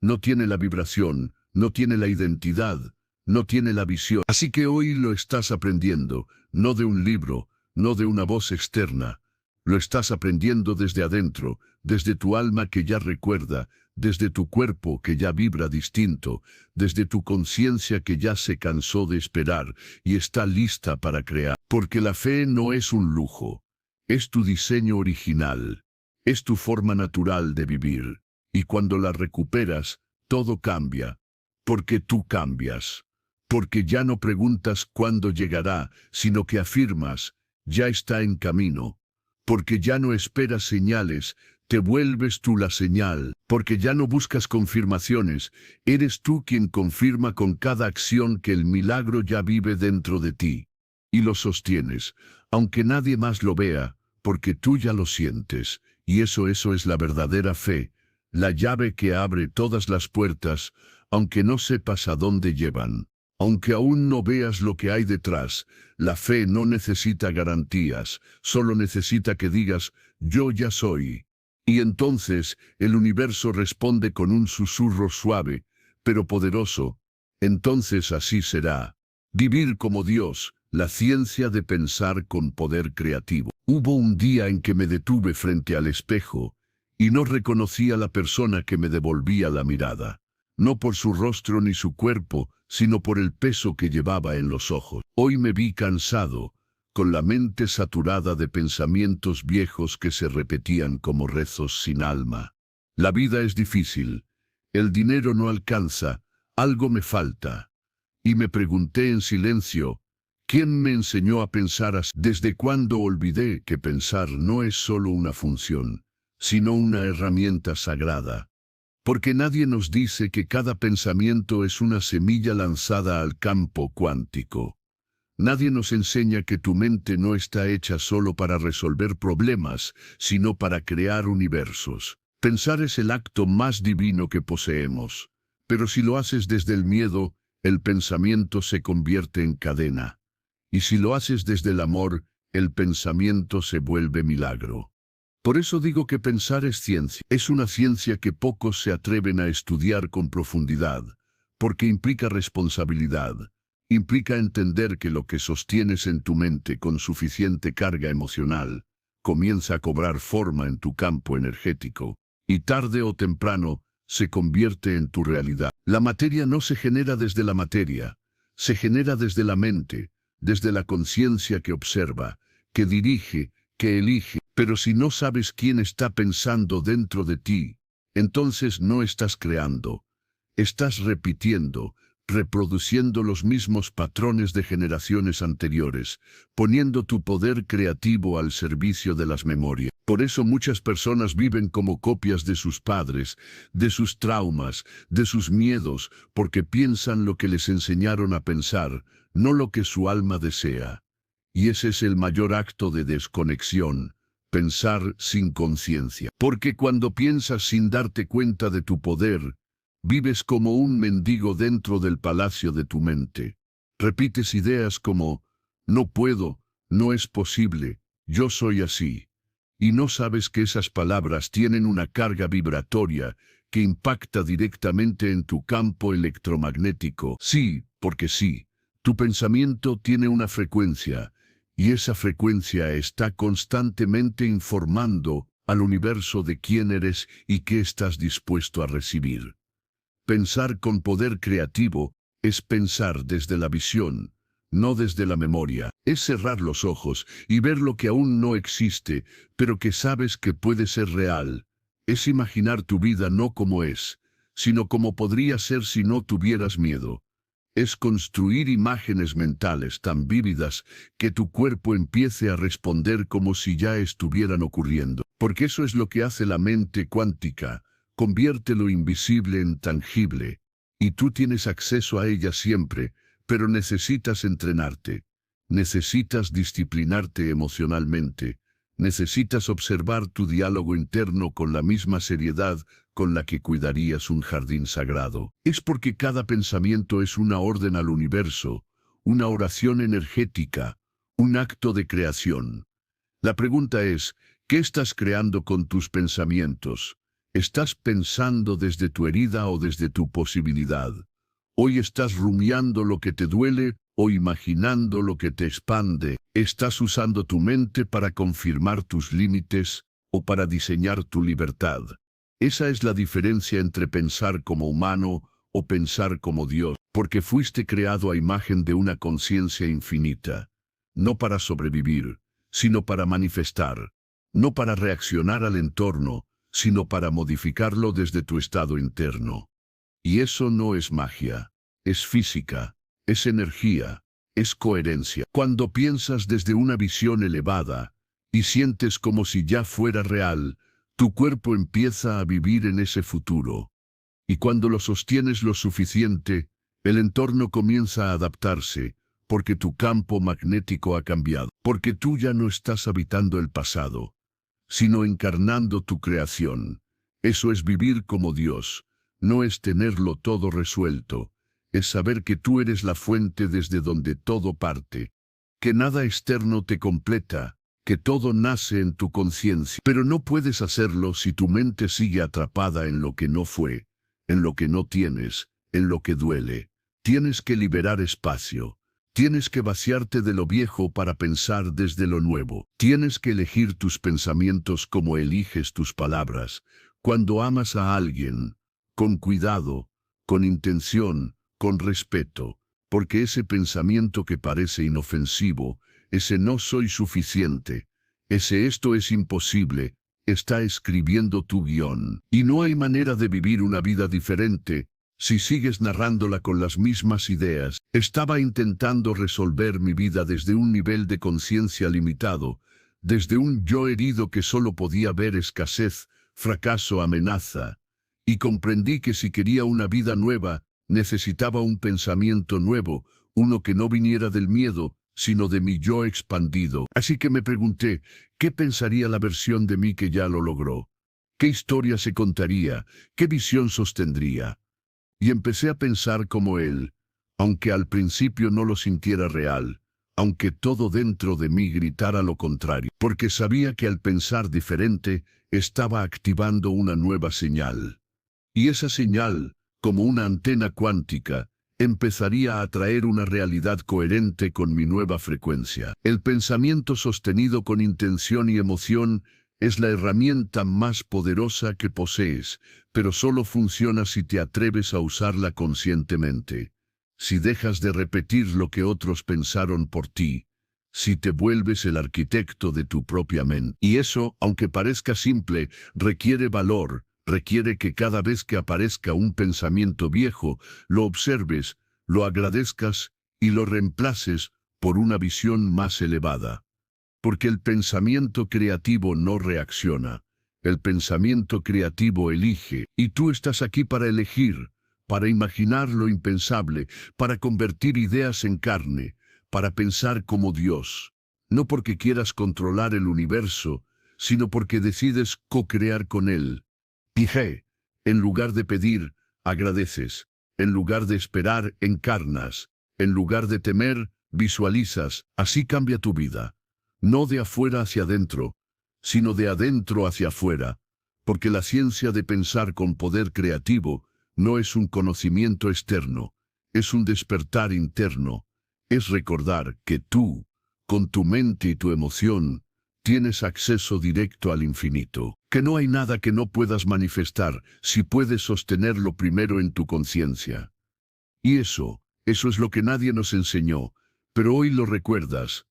No tiene la vibración, no tiene la identidad, no tiene la visión. Así que hoy lo estás aprendiendo, no de un libro, no de una voz externa. Lo estás aprendiendo desde adentro, desde tu alma que ya recuerda, desde tu cuerpo que ya vibra distinto, desde tu conciencia que ya se cansó de esperar y está lista para crear. Porque la fe no es un lujo, es tu diseño original, es tu forma natural de vivir. Y cuando la recuperas, todo cambia, porque tú cambias. Porque ya no preguntas cuándo llegará, sino que afirmas, ya está en camino. Porque ya no esperas señales, te vuelves tú la señal. Porque ya no buscas confirmaciones, eres tú quien confirma con cada acción que el milagro ya vive dentro de ti. Y lo sostienes, aunque nadie más lo vea, porque tú ya lo sientes. Y eso es la verdadera fe, la llave que abre todas las puertas, aunque no sepas a dónde llevan. Aunque aún no veas lo que hay detrás, la fe no necesita garantías, solo necesita que digas, yo ya soy. Y entonces el universo responde con un susurro suave, pero poderoso. Entonces así será. Vivir como Dios, la ciencia de pensar con poder creativo. Hubo un día en que me detuve frente al espejo y no reconocí a la persona que me devolvía la mirada. No por su rostro ni su cuerpo, sino por el peso que llevaba en los ojos. Hoy me vi cansado, con la mente saturada de pensamientos viejos que se repetían como rezos sin alma. La vida es difícil, el dinero no alcanza, algo me falta. Y me pregunté en silencio, ¿quién me enseñó a pensar así? ¿Desde cuándo olvidé que pensar no es solo una función, sino una herramienta sagrada? Porque nadie nos dice que cada pensamiento es una semilla lanzada al campo cuántico. Nadie nos enseña que tu mente no está hecha solo para resolver problemas, sino para crear universos. Pensar es el acto más divino que poseemos. Pero si lo haces desde el miedo, el pensamiento se convierte en cadena. Y si lo haces desde el amor, el pensamiento se vuelve milagro. Por eso digo que pensar es ciencia. Es una ciencia que pocos se atreven a estudiar con profundidad, porque implica responsabilidad. Implica entender que lo que sostienes en tu mente con suficiente carga emocional comienza a cobrar forma en tu campo energético, y tarde o temprano se convierte en tu realidad. La materia no se genera desde la materia, se genera desde la mente, desde la conciencia que observa, que dirige, que elige. Pero si no sabes quién está pensando dentro de ti, entonces no estás creando, estás repitiendo, reproduciendo los mismos patrones de generaciones anteriores, poniendo tu poder creativo al servicio de las memorias. Por eso muchas personas viven como copias de sus padres, de sus traumas, de sus miedos, porque piensan lo que les enseñaron a pensar, no lo que su alma desea. Y ese es el mayor acto de desconexión, pensar sin conciencia. Porque cuando piensas sin darte cuenta de tu poder, vives como un mendigo dentro del palacio de tu mente. Repites ideas como, no puedo, no es posible, yo soy así. Y no sabes que esas palabras tienen una carga vibratoria que impacta directamente en tu campo electromagnético. Sí, porque sí, tu pensamiento tiene una frecuencia, y esa frecuencia está constantemente informando al universo de quién eres y qué estás dispuesto a recibir. Pensar con poder creativo es pensar desde la visión, no desde la memoria. Es cerrar los ojos y ver lo que aún no existe, pero que sabes que puede ser real. Es imaginar tu vida no como es, sino como podría ser si no tuvieras miedo. Es construir imágenes mentales tan vívidas que tu cuerpo empiece a responder como si ya estuvieran ocurriendo. Porque eso es lo que hace la mente cuántica. Convierte lo invisible en tangible, y tú tienes acceso a ella siempre, pero necesitas entrenarte, necesitas disciplinarte emocionalmente, necesitas observar tu diálogo interno con la misma seriedad con la que cuidarías un jardín sagrado. Es porque cada pensamiento es una orden al universo, una oración energética, un acto de creación. La pregunta es, ¿qué estás creando con tus pensamientos? ¿Estás pensando desde tu herida o desde tu posibilidad? Hoy estás rumiando lo que te duele o imaginando lo que te expande. ¿Estás usando tu mente para confirmar tus límites o para diseñar tu libertad? Esa es la diferencia entre pensar como humano o pensar como Dios, porque fuiste creado a imagen de una conciencia infinita, no para sobrevivir, sino para manifestar, no para reaccionar al entorno, sino para modificarlo desde tu estado interno. Y eso no es magia, es física, es energía, es coherencia. Cuando piensas desde una visión elevada y sientes como si ya fuera real, tu cuerpo empieza a vivir en ese futuro. Y cuando lo sostienes lo suficiente, el entorno comienza a adaptarse, porque tu campo magnético ha cambiado, porque tú ya no estás habitando el pasado, sino encarnando tu creación. Eso es vivir como Dios, no es tenerlo todo resuelto, es saber que tú eres la fuente desde donde todo parte, que nada externo te completa, que todo nace en tu conciencia. Pero no puedes hacerlo si tu mente sigue atrapada en lo que no fue, en lo que no tienes, en lo que duele. Tienes que liberar espacio. Tienes que vaciarte de lo viejo para pensar desde lo nuevo. Tienes que elegir tus pensamientos como eliges tus palabras. Cuando amas a alguien, con cuidado, con intención, con respeto, porque ese pensamiento que parece inofensivo, ese no soy suficiente, ese esto es imposible, está escribiendo tu guión. Y no hay manera de vivir una vida diferente si sigues narrándola con las mismas ideas. Estaba intentando resolver mi vida desde un nivel de conciencia limitado, desde un yo herido que solo podía ver escasez, fracaso, amenaza. Y comprendí que si quería una vida nueva, necesitaba un pensamiento nuevo, uno que no viniera del miedo, sino de mi yo expandido. Así que me pregunté, ¿qué pensaría la versión de mí que ya lo logró? ¿Qué historia se contaría? ¿Qué visión sostendría? Y empecé a pensar como él, aunque al principio no lo sintiera real, aunque todo dentro de mí gritara lo contrario, porque sabía que al pensar diferente, estaba activando una nueva señal. Y esa señal, como una antena cuántica, empezaría a atraer una realidad coherente con mi nueva frecuencia. El pensamiento sostenido con intención y emoción es la herramienta más poderosa que posees, pero solo funciona si te atreves a usarla conscientemente. Si dejas de repetir lo que otros pensaron por ti, si te vuelves el arquitecto de tu propia mente. Y eso, aunque parezca simple, requiere valor. Requiere que cada vez que aparezca un pensamiento viejo, lo observes, lo agradezcas y lo reemplaces por una visión más elevada. Porque el pensamiento creativo no reacciona. El pensamiento creativo elige, y tú estás aquí para elegir, para imaginar lo impensable, para convertir ideas en carne, para pensar como Dios. No porque quieras controlar el universo, sino porque decides co-crear con él. Dije, en lugar de pedir, agradeces. En lugar de esperar, encarnas. En lugar de temer, visualizas. Así cambia tu vida. No de afuera hacia adentro, sino de adentro hacia afuera. Porque la ciencia de pensar con poder creativo no es un conocimiento externo, es un despertar interno. Es recordar que tú, con tu mente y tu emoción, tienes acceso directo al infinito, que no hay nada que no puedas manifestar si puedes sostenerlo primero en tu conciencia. Y eso es lo que nadie nos enseñó, pero hoy lo recuerdas.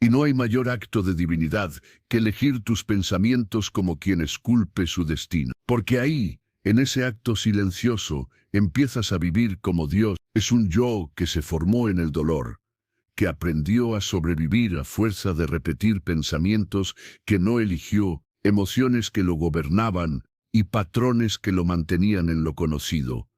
Y no hay mayor acto de divinidad que elegir tus pensamientos como quien esculpe su destino. Porque ahí, en ese acto silencioso, empiezas a vivir como Dios. Es un yo que se formó en el dolor, que aprendió a sobrevivir a fuerza de repetir pensamientos que no eligió, emociones que lo gobernaban y patrones que lo mantenían en lo conocido.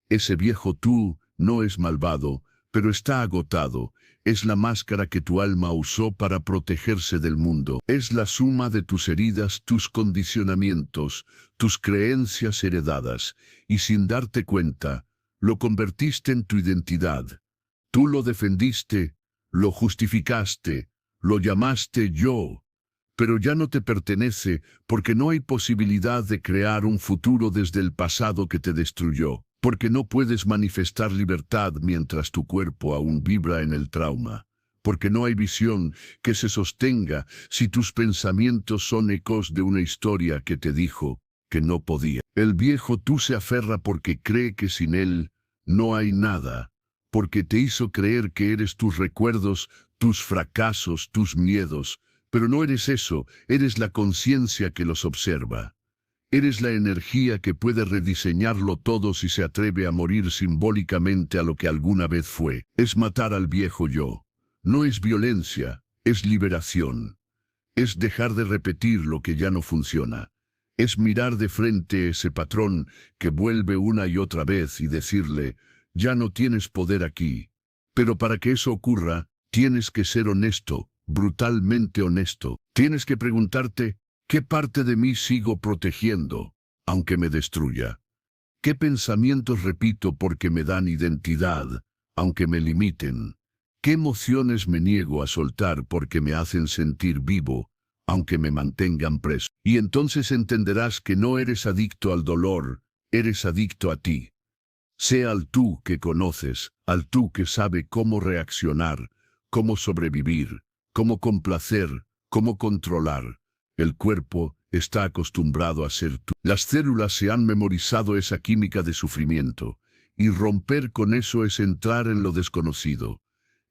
Ese viejo tú no es malvado, pero está agotado. Es la máscara que tu alma usó para protegerse del mundo. Es la suma de tus heridas, tus condicionamientos, tus creencias heredadas, y sin darte cuenta, lo convertiste en tu identidad. Tú lo defendiste, lo justificaste, lo llamaste yo, pero ya no te pertenece porque no hay posibilidad de crear un futuro desde el pasado que te destruyó, porque no puedes manifestar libertad mientras tu cuerpo aún vibra en el trauma, porque no hay visión que se sostenga si tus pensamientos son ecos de una historia que te dijo que no podía. El viejo tú se aferra porque cree que sin él no hay nada, porque te hizo creer que eres tus recuerdos, tus fracasos, tus miedos, pero no eres eso, eres la conciencia que los observa. Eres la energía que puede rediseñarlo todo si se atreve a morir simbólicamente a lo que alguna vez fue. Es matar al viejo yo. No es violencia, es liberación. Es dejar de repetir lo que ya no funciona. Es mirar de frente ese patrón que vuelve una y otra vez y decirle, ya no tienes poder aquí. Pero para que eso ocurra, tienes que ser honesto, brutalmente honesto. Tienes que preguntarte, ¿qué parte de mí sigo protegiendo, aunque me destruya? ¿Qué pensamientos repito porque me dan identidad, aunque me limiten? ¿Qué emociones me niego a soltar porque me hacen sentir vivo, aunque me mantengan preso. Y entonces entenderás que no eres adicto al dolor, eres adicto a ti. Sé al tú que conoces, al tú que sabe cómo reaccionar, cómo sobrevivir, cómo complacer, cómo controlar. El cuerpo está acostumbrado a ser tú. Las células se han memorizado esa química de sufrimiento, y romper con eso es entrar en lo desconocido.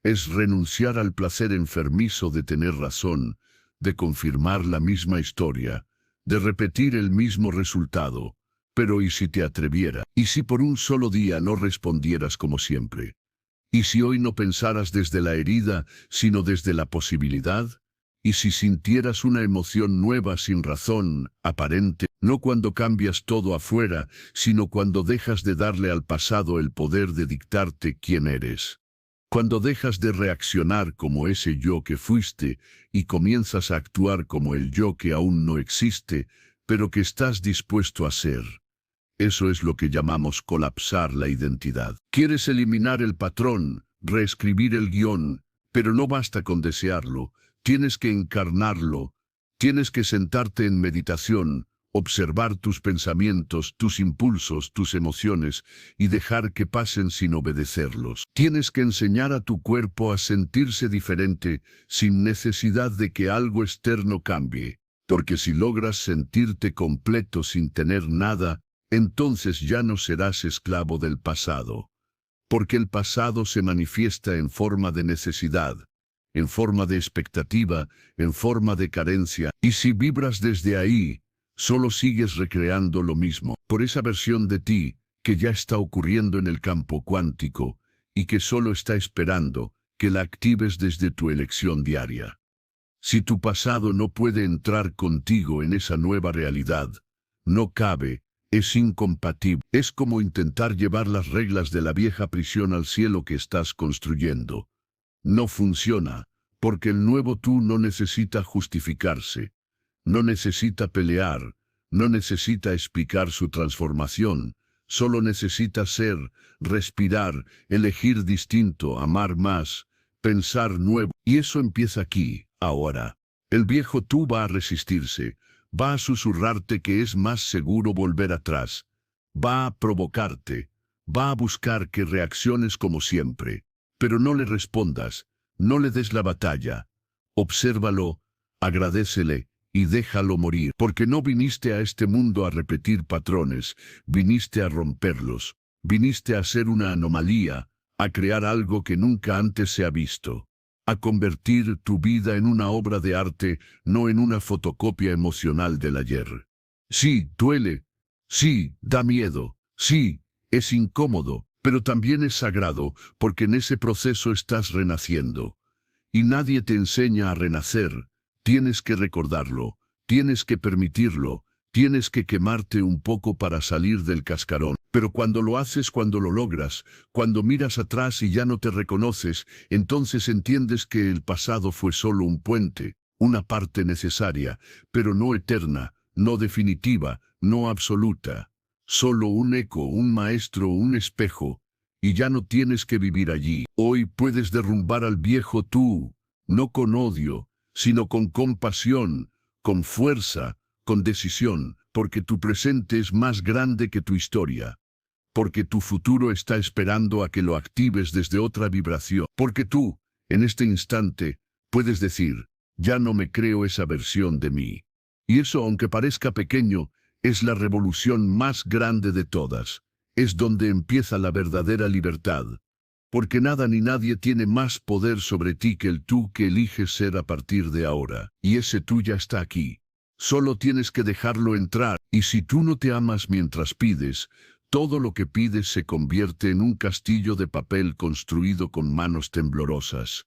Es renunciar al placer enfermizo de tener razón, de confirmar la misma historia, de repetir el mismo resultado. Pero ¿y si te atreviera? ¿Y si por un solo día no respondieras como siempre? ¿Y si hoy no pensaras desde la herida, sino desde la posibilidad? ¿Y si sintieras una emoción nueva sin razón, aparente, no cuando cambias todo afuera, sino cuando dejas de darle al pasado el poder de dictarte quién eres? Cuando dejas de reaccionar como ese yo que fuiste y comienzas a actuar como el yo que aún no existe, pero que estás dispuesto a ser. Eso es lo que llamamos colapsar la identidad. Quieres eliminar el patrón, reescribir el guión, pero no basta con desearlo, tienes que encarnarlo, tienes que sentarte en meditación, observar tus pensamientos, tus impulsos, tus emociones, y dejar que pasen sin obedecerlos. Tienes que enseñar a tu cuerpo a sentirse diferente, sin necesidad de que algo externo cambie. Porque si logras sentirte completo sin tener nada, entonces ya no serás esclavo del pasado. Porque el pasado se manifiesta en forma de necesidad, en forma de expectativa, en forma de carencia, y si vibras desde ahí, solo sigues recreando lo mismo, por esa versión de ti que ya está ocurriendo en el campo cuántico y que solo está esperando que la actives desde tu elección diaria. Si tu pasado no puede entrar contigo en esa nueva realidad, no cabe, es incompatible. Es como intentar llevar las reglas de la vieja prisión al cielo que estás construyendo. No funciona, porque el nuevo tú no necesita justificarse. No necesita pelear, no necesita explicar su transformación, solo necesita ser, respirar, elegir distinto, amar más, pensar nuevo. Y eso empieza aquí, ahora. El viejo tú va a resistirse, va a susurrarte que es más seguro volver atrás, va a provocarte, va a buscar que reacciones como siempre, pero no le respondas, no le des la batalla. Obsérvalo, agradécele, y déjalo morir, porque no viniste a este mundo a repetir patrones, viniste a romperlos, viniste a ser una anomalía, a crear algo que nunca antes se ha visto, a convertir tu vida en una obra de arte, no en una fotocopia emocional del ayer. Sí, duele, sí, da miedo, sí, es incómodo, pero también es sagrado, porque en ese proceso estás renaciendo. Y nadie te enseña a renacer. Tienes que recordarlo, tienes que permitirlo, tienes que quemarte un poco para salir del cascarón. Pero cuando lo haces, cuando lo logras, cuando miras atrás y ya no te reconoces, entonces entiendes que el pasado fue solo un puente, una parte necesaria, pero no eterna, no definitiva, no absoluta. Solo un eco, un maestro, un espejo, y ya no tienes que vivir allí. Hoy puedes derrumbar al viejo tú, no con odio, sino con compasión, con fuerza, con decisión, porque tu presente es más grande que tu historia, porque tu futuro está esperando a que lo actives desde otra vibración, porque tú, en este instante, puedes decir, ya no me creo esa versión de mí. Y eso, aunque parezca pequeño, es la revolución más grande de todas, es donde empieza la verdadera libertad. Porque nada ni nadie tiene más poder sobre ti que el tú que eliges ser a partir de ahora. Y ese tú ya está aquí. Solo tienes que dejarlo entrar. Y si tú no te amas mientras pides, todo lo que pides se convierte en un castillo de papel construido con manos temblorosas.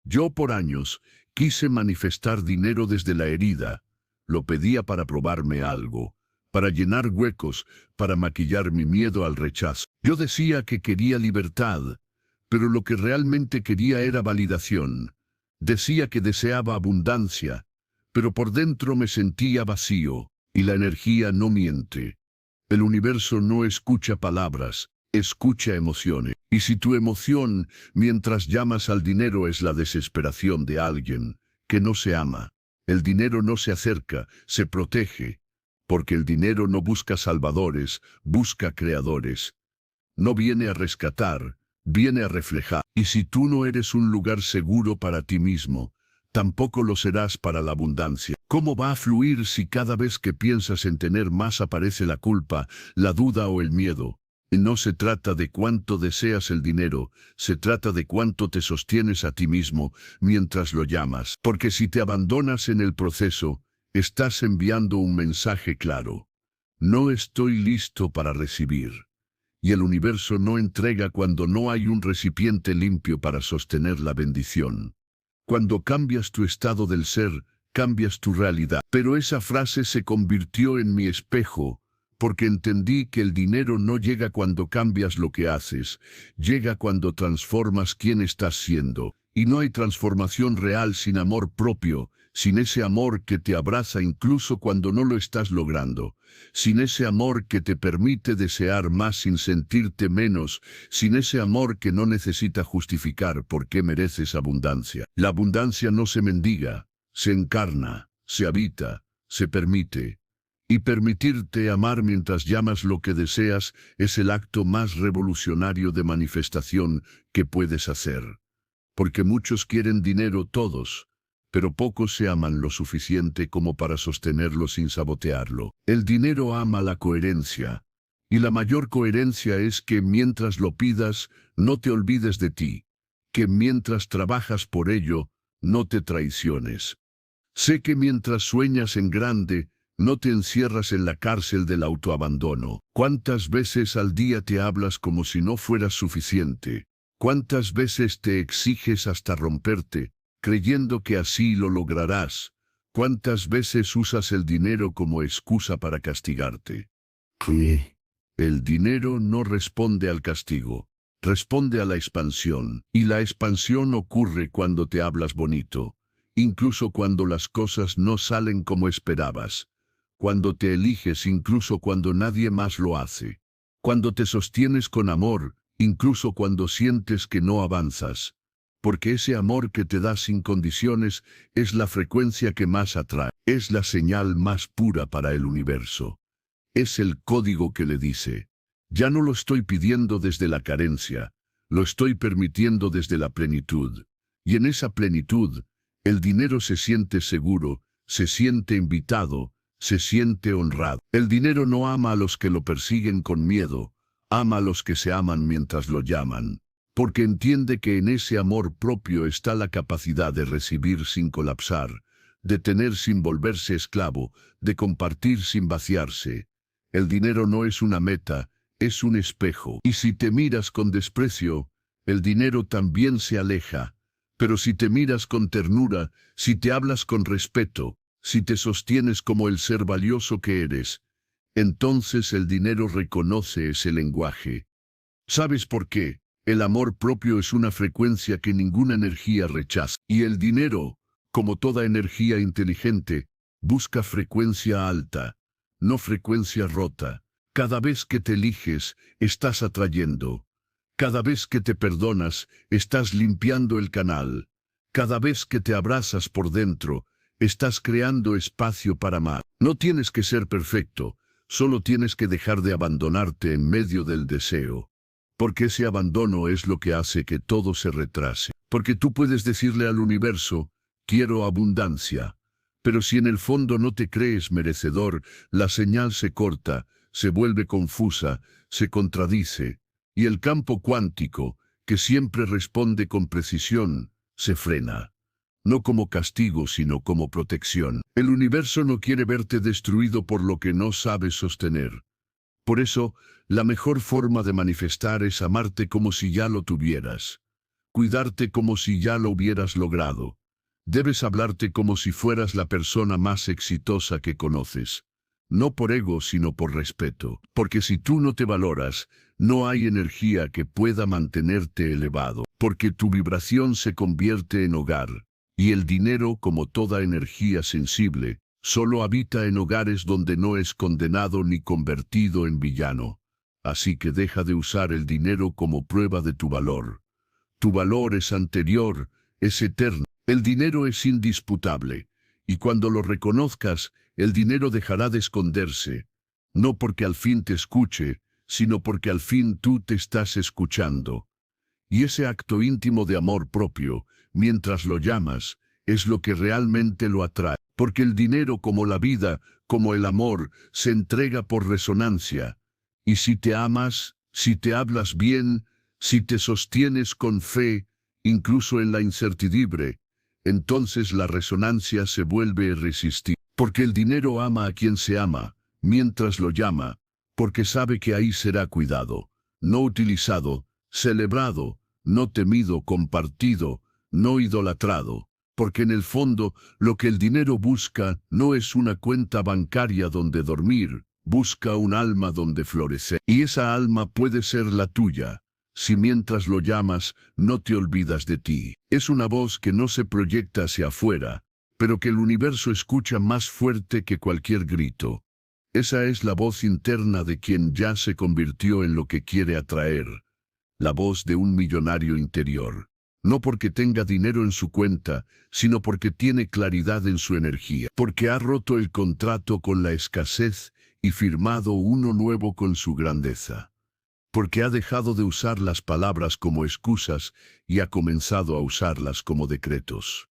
Yo por años quise manifestar dinero desde la herida. Lo pedía para probarme algo, para llenar huecos, para maquillar mi miedo al rechazo. Yo decía que quería libertad, pero lo que realmente quería era validación. Decía que deseaba abundancia, pero por dentro me sentía vacío, y la energía no miente. El universo no escucha palabras, escucha emociones. Y si tu emoción, mientras llamas al dinero, es la desesperación de alguien que no se ama, El dinero no se acerca, se protege, porque el dinero no busca salvadores, busca creadores. No viene a rescatar, viene a reflejar. Y si tú no eres un lugar seguro para ti mismo, tampoco lo serás para la abundancia. ¿Cómo va a fluir si cada vez que piensas en tener más aparece la culpa, la duda o el miedo? No se trata de cuánto deseas el dinero, se trata de cuánto te sostienes a ti mismo mientras lo llamas. Porque si te abandonas en el proceso, estás enviando un mensaje claro. No estoy listo para recibir. Y el universo no entrega cuando no hay un recipiente limpio para sostener la bendición. Cuando cambias tu estado del ser, cambias tu realidad. Pero esa frase se convirtió en mi espejo, porque entendí que el dinero no llega cuando cambias lo que haces, llega cuando transformas quién estás siendo. Y no hay transformación real sin amor propio, sin ese amor que te abraza incluso cuando no lo estás logrando, sin ese amor que te permite desear más sin sentirte menos, sin ese amor que no necesita justificar por qué mereces abundancia. La abundancia no se mendiga, se encarna, se habita, se permite. Y permitirte amar mientras llamas lo que deseas es el acto más revolucionario de manifestación que puedes hacer. Porque muchos quieren dinero todos, pero pocos se aman lo suficiente como para sostenerlo sin sabotearlo. El dinero ama la coherencia, y la mayor coherencia es que mientras lo pidas, no te olvides de ti, que mientras trabajas por ello, no te traiciones. Sé que mientras sueñas en grande, no te encierras en la cárcel del autoabandono. ¿Cuántas veces al día te hablas como si no fueras suficiente? ¿Cuántas veces te exiges hasta romperte, creyendo que así lo lograrás? ¿Cuántas veces usas el dinero como excusa para castigarte? El dinero no responde al castigo, responde a la expansión. Y la expansión ocurre cuando te hablas bonito, incluso cuando las cosas no salen como esperabas. Cuando te eliges incluso cuando nadie más lo hace. Cuando te sostienes con amor, incluso cuando sientes que no avanzas. Porque ese amor que te da sin condiciones es la frecuencia que más atrae. Es la señal más pura para el universo. Es el código que le dice: ya no lo estoy pidiendo desde la carencia, lo estoy permitiendo desde la plenitud. Y en esa plenitud, el dinero se siente seguro, se siente invitado, se siente honrado. El dinero no ama a los que lo persiguen con miedo, ama a los que se aman mientras lo llaman, porque entiende que en ese amor propio está la capacidad de recibir sin colapsar, de tener sin volverse esclavo, de compartir sin vaciarse. El dinero no es una meta, es un espejo. Y si te miras con desprecio, el dinero también se aleja. Pero si te miras con ternura, si te hablas con respeto, si te sostienes como el ser valioso que eres, entonces el dinero reconoce ese lenguaje. ¿Sabes por qué? El amor propio es una frecuencia que ninguna energía rechaza. Y el dinero, como toda energía inteligente, busca frecuencia alta, no frecuencia rota. Cada vez que te eliges, estás atrayendo. Cada vez que te perdonas, estás limpiando el canal. Cada vez que te abrazas por dentro, estás creando espacio para amar. No tienes que ser perfecto, solo tienes que dejar de abandonarte en medio del deseo. Porque ese abandono es lo que hace que todo se retrase. Porque tú puedes decirle al universo: quiero abundancia. Pero si en el fondo no te crees merecedor, la señal se corta, se vuelve confusa, se contradice, y el campo cuántico, que siempre responde con precisión, se frena. No como castigo, sino como protección. El universo no quiere verte destruido por lo que no sabes sostener. Por eso, la mejor forma de manifestar es amarte como si ya lo tuvieras. Cuidarte como si ya lo hubieras logrado. Debes hablarte como si fueras la persona más exitosa que conoces. No por ego, sino por respeto. Porque si tú no te valoras, no hay energía que pueda mantenerte elevado. Porque tu vibración se convierte en hogar. Y el dinero, como toda energía sensible, solo habita en hogares donde no es condenado ni convertido en villano. Así que deja de usar el dinero como prueba de tu valor. Tu valor es anterior, es eterno. El dinero es indisputable, Y cuando lo reconozcas, el dinero dejará de esconderse, no porque al fin te escuche, sino porque al fin tú te estás escuchando. Y ese acto íntimo de amor propio, mientras lo llamas, es lo que realmente lo atrae. Porque el dinero, como la vida, como el amor, se entrega por resonancia. Y si te amas, si te hablas bien, si te sostienes con fe, incluso en la incertidumbre, entonces la resonancia se vuelve irresistible. Porque el dinero ama a quien se ama, mientras lo llama, porque sabe que ahí será cuidado, no utilizado, celebrado, no temido, compartido, no idolatrado. Porque en el fondo, lo que el dinero busca no es una cuenta bancaria donde dormir, busca un alma donde florecer. Y esa alma puede ser la tuya, si mientras lo llamas, no te olvidas de ti. Es una voz que no se proyecta hacia afuera, pero que el universo escucha más fuerte que cualquier grito. Esa es la voz interna de quien ya se convirtió en lo que quiere atraer. La voz de un millonario interior. No porque tenga dinero en su cuenta, sino porque tiene claridad en su energía. Porque ha roto el contrato con la escasez y firmado uno nuevo con su grandeza. Porque ha dejado de usar las palabras como excusas y ha comenzado a usarlas como decretos.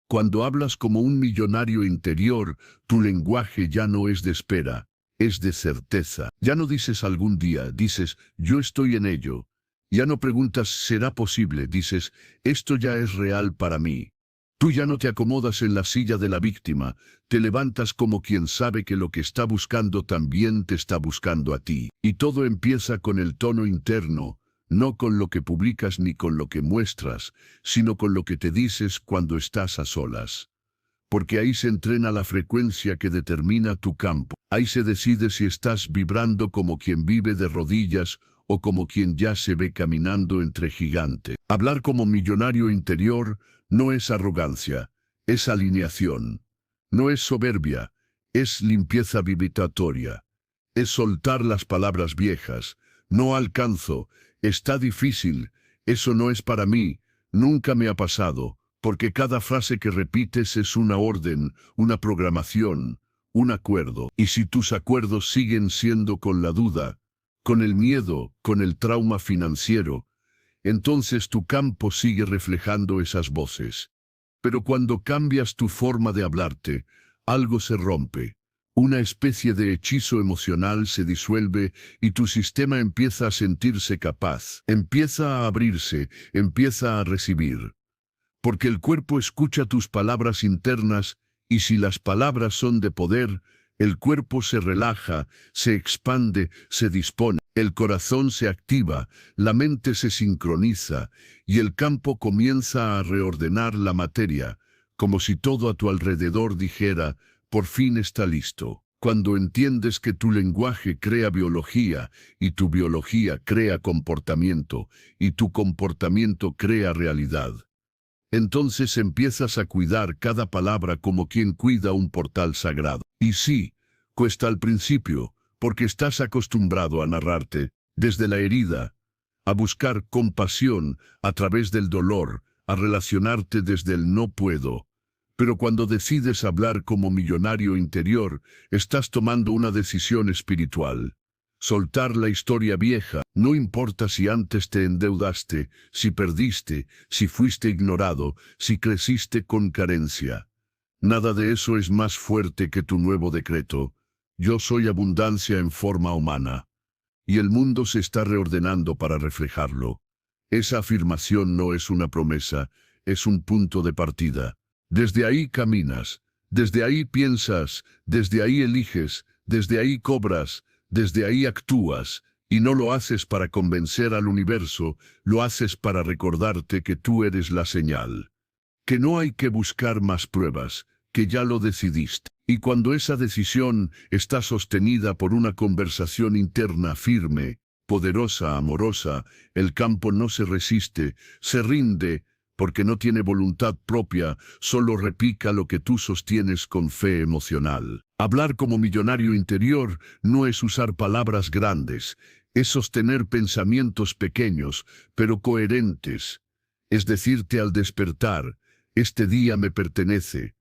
Cuando hablas como un millonario interior, tu lenguaje ya no es de espera, es de certeza. Ya no dices algún día, dices, yo estoy en ello. Ya no preguntas, ¿será posible? Dices, esto ya es real para mí. Tú ya no te acomodas en la silla de la víctima, te levantas como quien sabe que lo que está buscando también te está buscando a ti. Y todo empieza con el tono interno, no con lo que publicas ni con lo que muestras, sino con lo que te dices cuando estás a solas. Porque ahí se entrena la frecuencia que determina tu campo. Ahí se decide si estás vibrando como quien vive de rodillas o como quien ya se ve caminando entre gigantes. Hablar como millonario interior no es arrogancia, es alineación. No es soberbia, es limpieza vibratoria. Es soltar las palabras viejas. No alcanzo, está difícil, eso no es para mí, nunca me ha pasado. Porque cada frase que repites es una orden, una programación, un acuerdo. Y si tus acuerdos siguen siendo con la duda, con el miedo, con el trauma financiero, entonces tu campo sigue reflejando esas voces. Pero cuando cambias tu forma de hablarte, algo se rompe. Una especie de hechizo emocional se disuelve y tu sistema empieza a sentirse capaz, empieza a abrirse, empieza a recibir. Porque el cuerpo escucha tus palabras internas, y si las palabras son de poder, el cuerpo se relaja, se expande, se dispone, el corazón se activa, la mente se sincroniza, y el campo comienza a reordenar la materia, como si todo a tu alrededor dijera, por fin está listo. Cuando entiendes que tu lenguaje crea biología, y tu biología crea comportamiento, y tu comportamiento crea realidad. Entonces empiezas a cuidar cada palabra como quien cuida un portal sagrado. Y sí, cuesta al principio, porque estás acostumbrado a narrarte, desde la herida, a buscar compasión a través del dolor, a relacionarte desde el no puedo. Pero cuando decides hablar como millonario interior, estás tomando una decisión espiritual. Soltar la historia vieja, no importa si antes te endeudaste, si perdiste, si fuiste ignorado, si creciste con carencia. Nada de eso es más fuerte que tu nuevo decreto. Yo soy abundancia en forma humana. Y el mundo se está reordenando para reflejarlo. Esa afirmación no es una promesa, es un punto de partida. Desde ahí caminas, desde ahí piensas, desde ahí eliges, desde ahí cobras, desde ahí actúas, y no lo haces para convencer al universo, lo haces para recordarte que tú eres la señal. Que no hay que buscar más pruebas, que ya lo decidiste. Y cuando esa decisión está sostenida por una conversación interna firme, poderosa, amorosa, el campo no se resiste, se rinde, porque no tiene voluntad propia, solo repica lo que tú sostienes con fe emocional. Hablar como millonario interior no es usar palabras grandes, es sostener pensamientos pequeños, pero coherentes. Es decirte al despertar, este día me pertenece.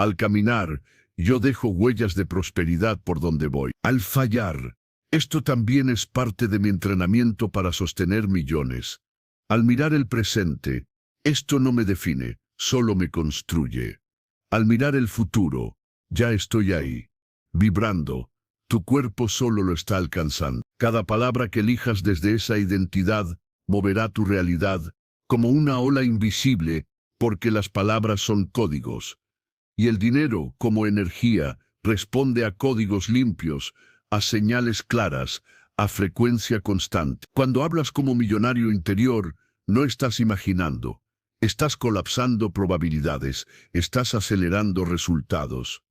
Al caminar, yo dejo huellas de prosperidad por donde voy. Al fallar, esto también es parte de mi entrenamiento para sostener millones. Al mirar el presente, esto no me define, solo me construye. Al mirar el futuro, ya estoy ahí, vibrando. Tu cuerpo solo lo está alcanzando. Cada palabra que elijas desde esa identidad moverá tu realidad como una ola invisible, porque las palabras son códigos. Y el dinero, como energía, responde a códigos limpios, a señales claras, a frecuencia constante. Cuando hablas como millonario interior, no estás imaginando. Estás colapsando probabilidades, estás acelerando resultados.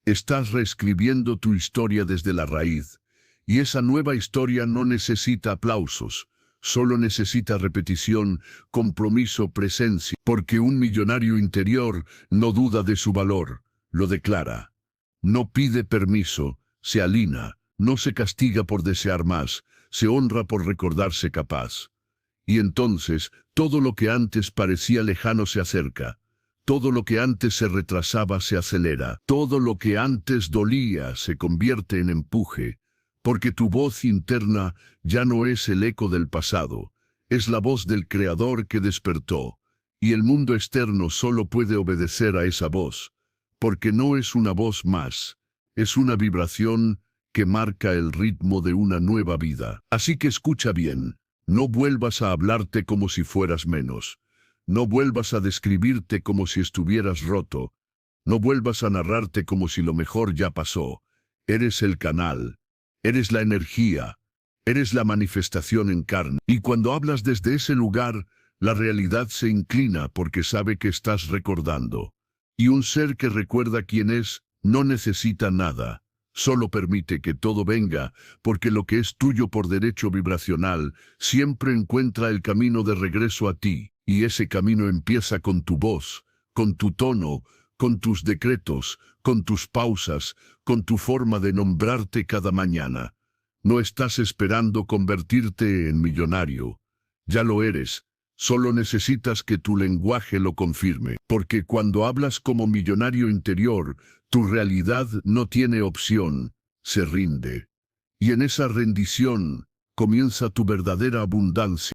Estás reescribiendo tu historia desde la raíz. Y esa nueva historia no necesita aplausos, solo necesita repetición, compromiso, presencia. Porque un millonario interior no duda de su valor, lo declara. No pide permiso, se alina, no se castiga por desear más, se honra por recordarse capaz. Y entonces, todo lo que antes parecía lejano se acerca. Todo lo que antes se retrasaba se acelera. Todo lo que antes dolía se convierte en empuje. Porque tu voz interna ya no es el eco del pasado. Es la voz del Creador que despertó. Y el mundo externo solo puede obedecer a esa voz. Porque no es una voz más. Es una vibración que marca el ritmo de una nueva vida. Así que escucha bien. No vuelvas a hablarte como si fueras menos. No vuelvas a describirte como si estuvieras roto. No vuelvas a narrarte como si lo mejor ya pasó. Eres el canal. Eres la energía. Eres la manifestación en carne. Y cuando hablas desde ese lugar, la realidad se inclina porque sabe que estás recordando. Y un ser que recuerda quién es, no necesita nada. Solo permite que todo venga, porque lo que es tuyo por derecho vibracional siempre encuentra el camino de regreso a ti, y ese camino empieza con tu voz, con tu tono, con tus decretos, con tus pausas, con tu forma de nombrarte cada mañana. No estás esperando convertirte en millonario. Ya lo eres. Solo necesitas que tu lenguaje lo confirme, porque cuando hablas como millonario interior, tu realidad no tiene opción, se rinde. Y en esa rendición comienza tu verdadera abundancia.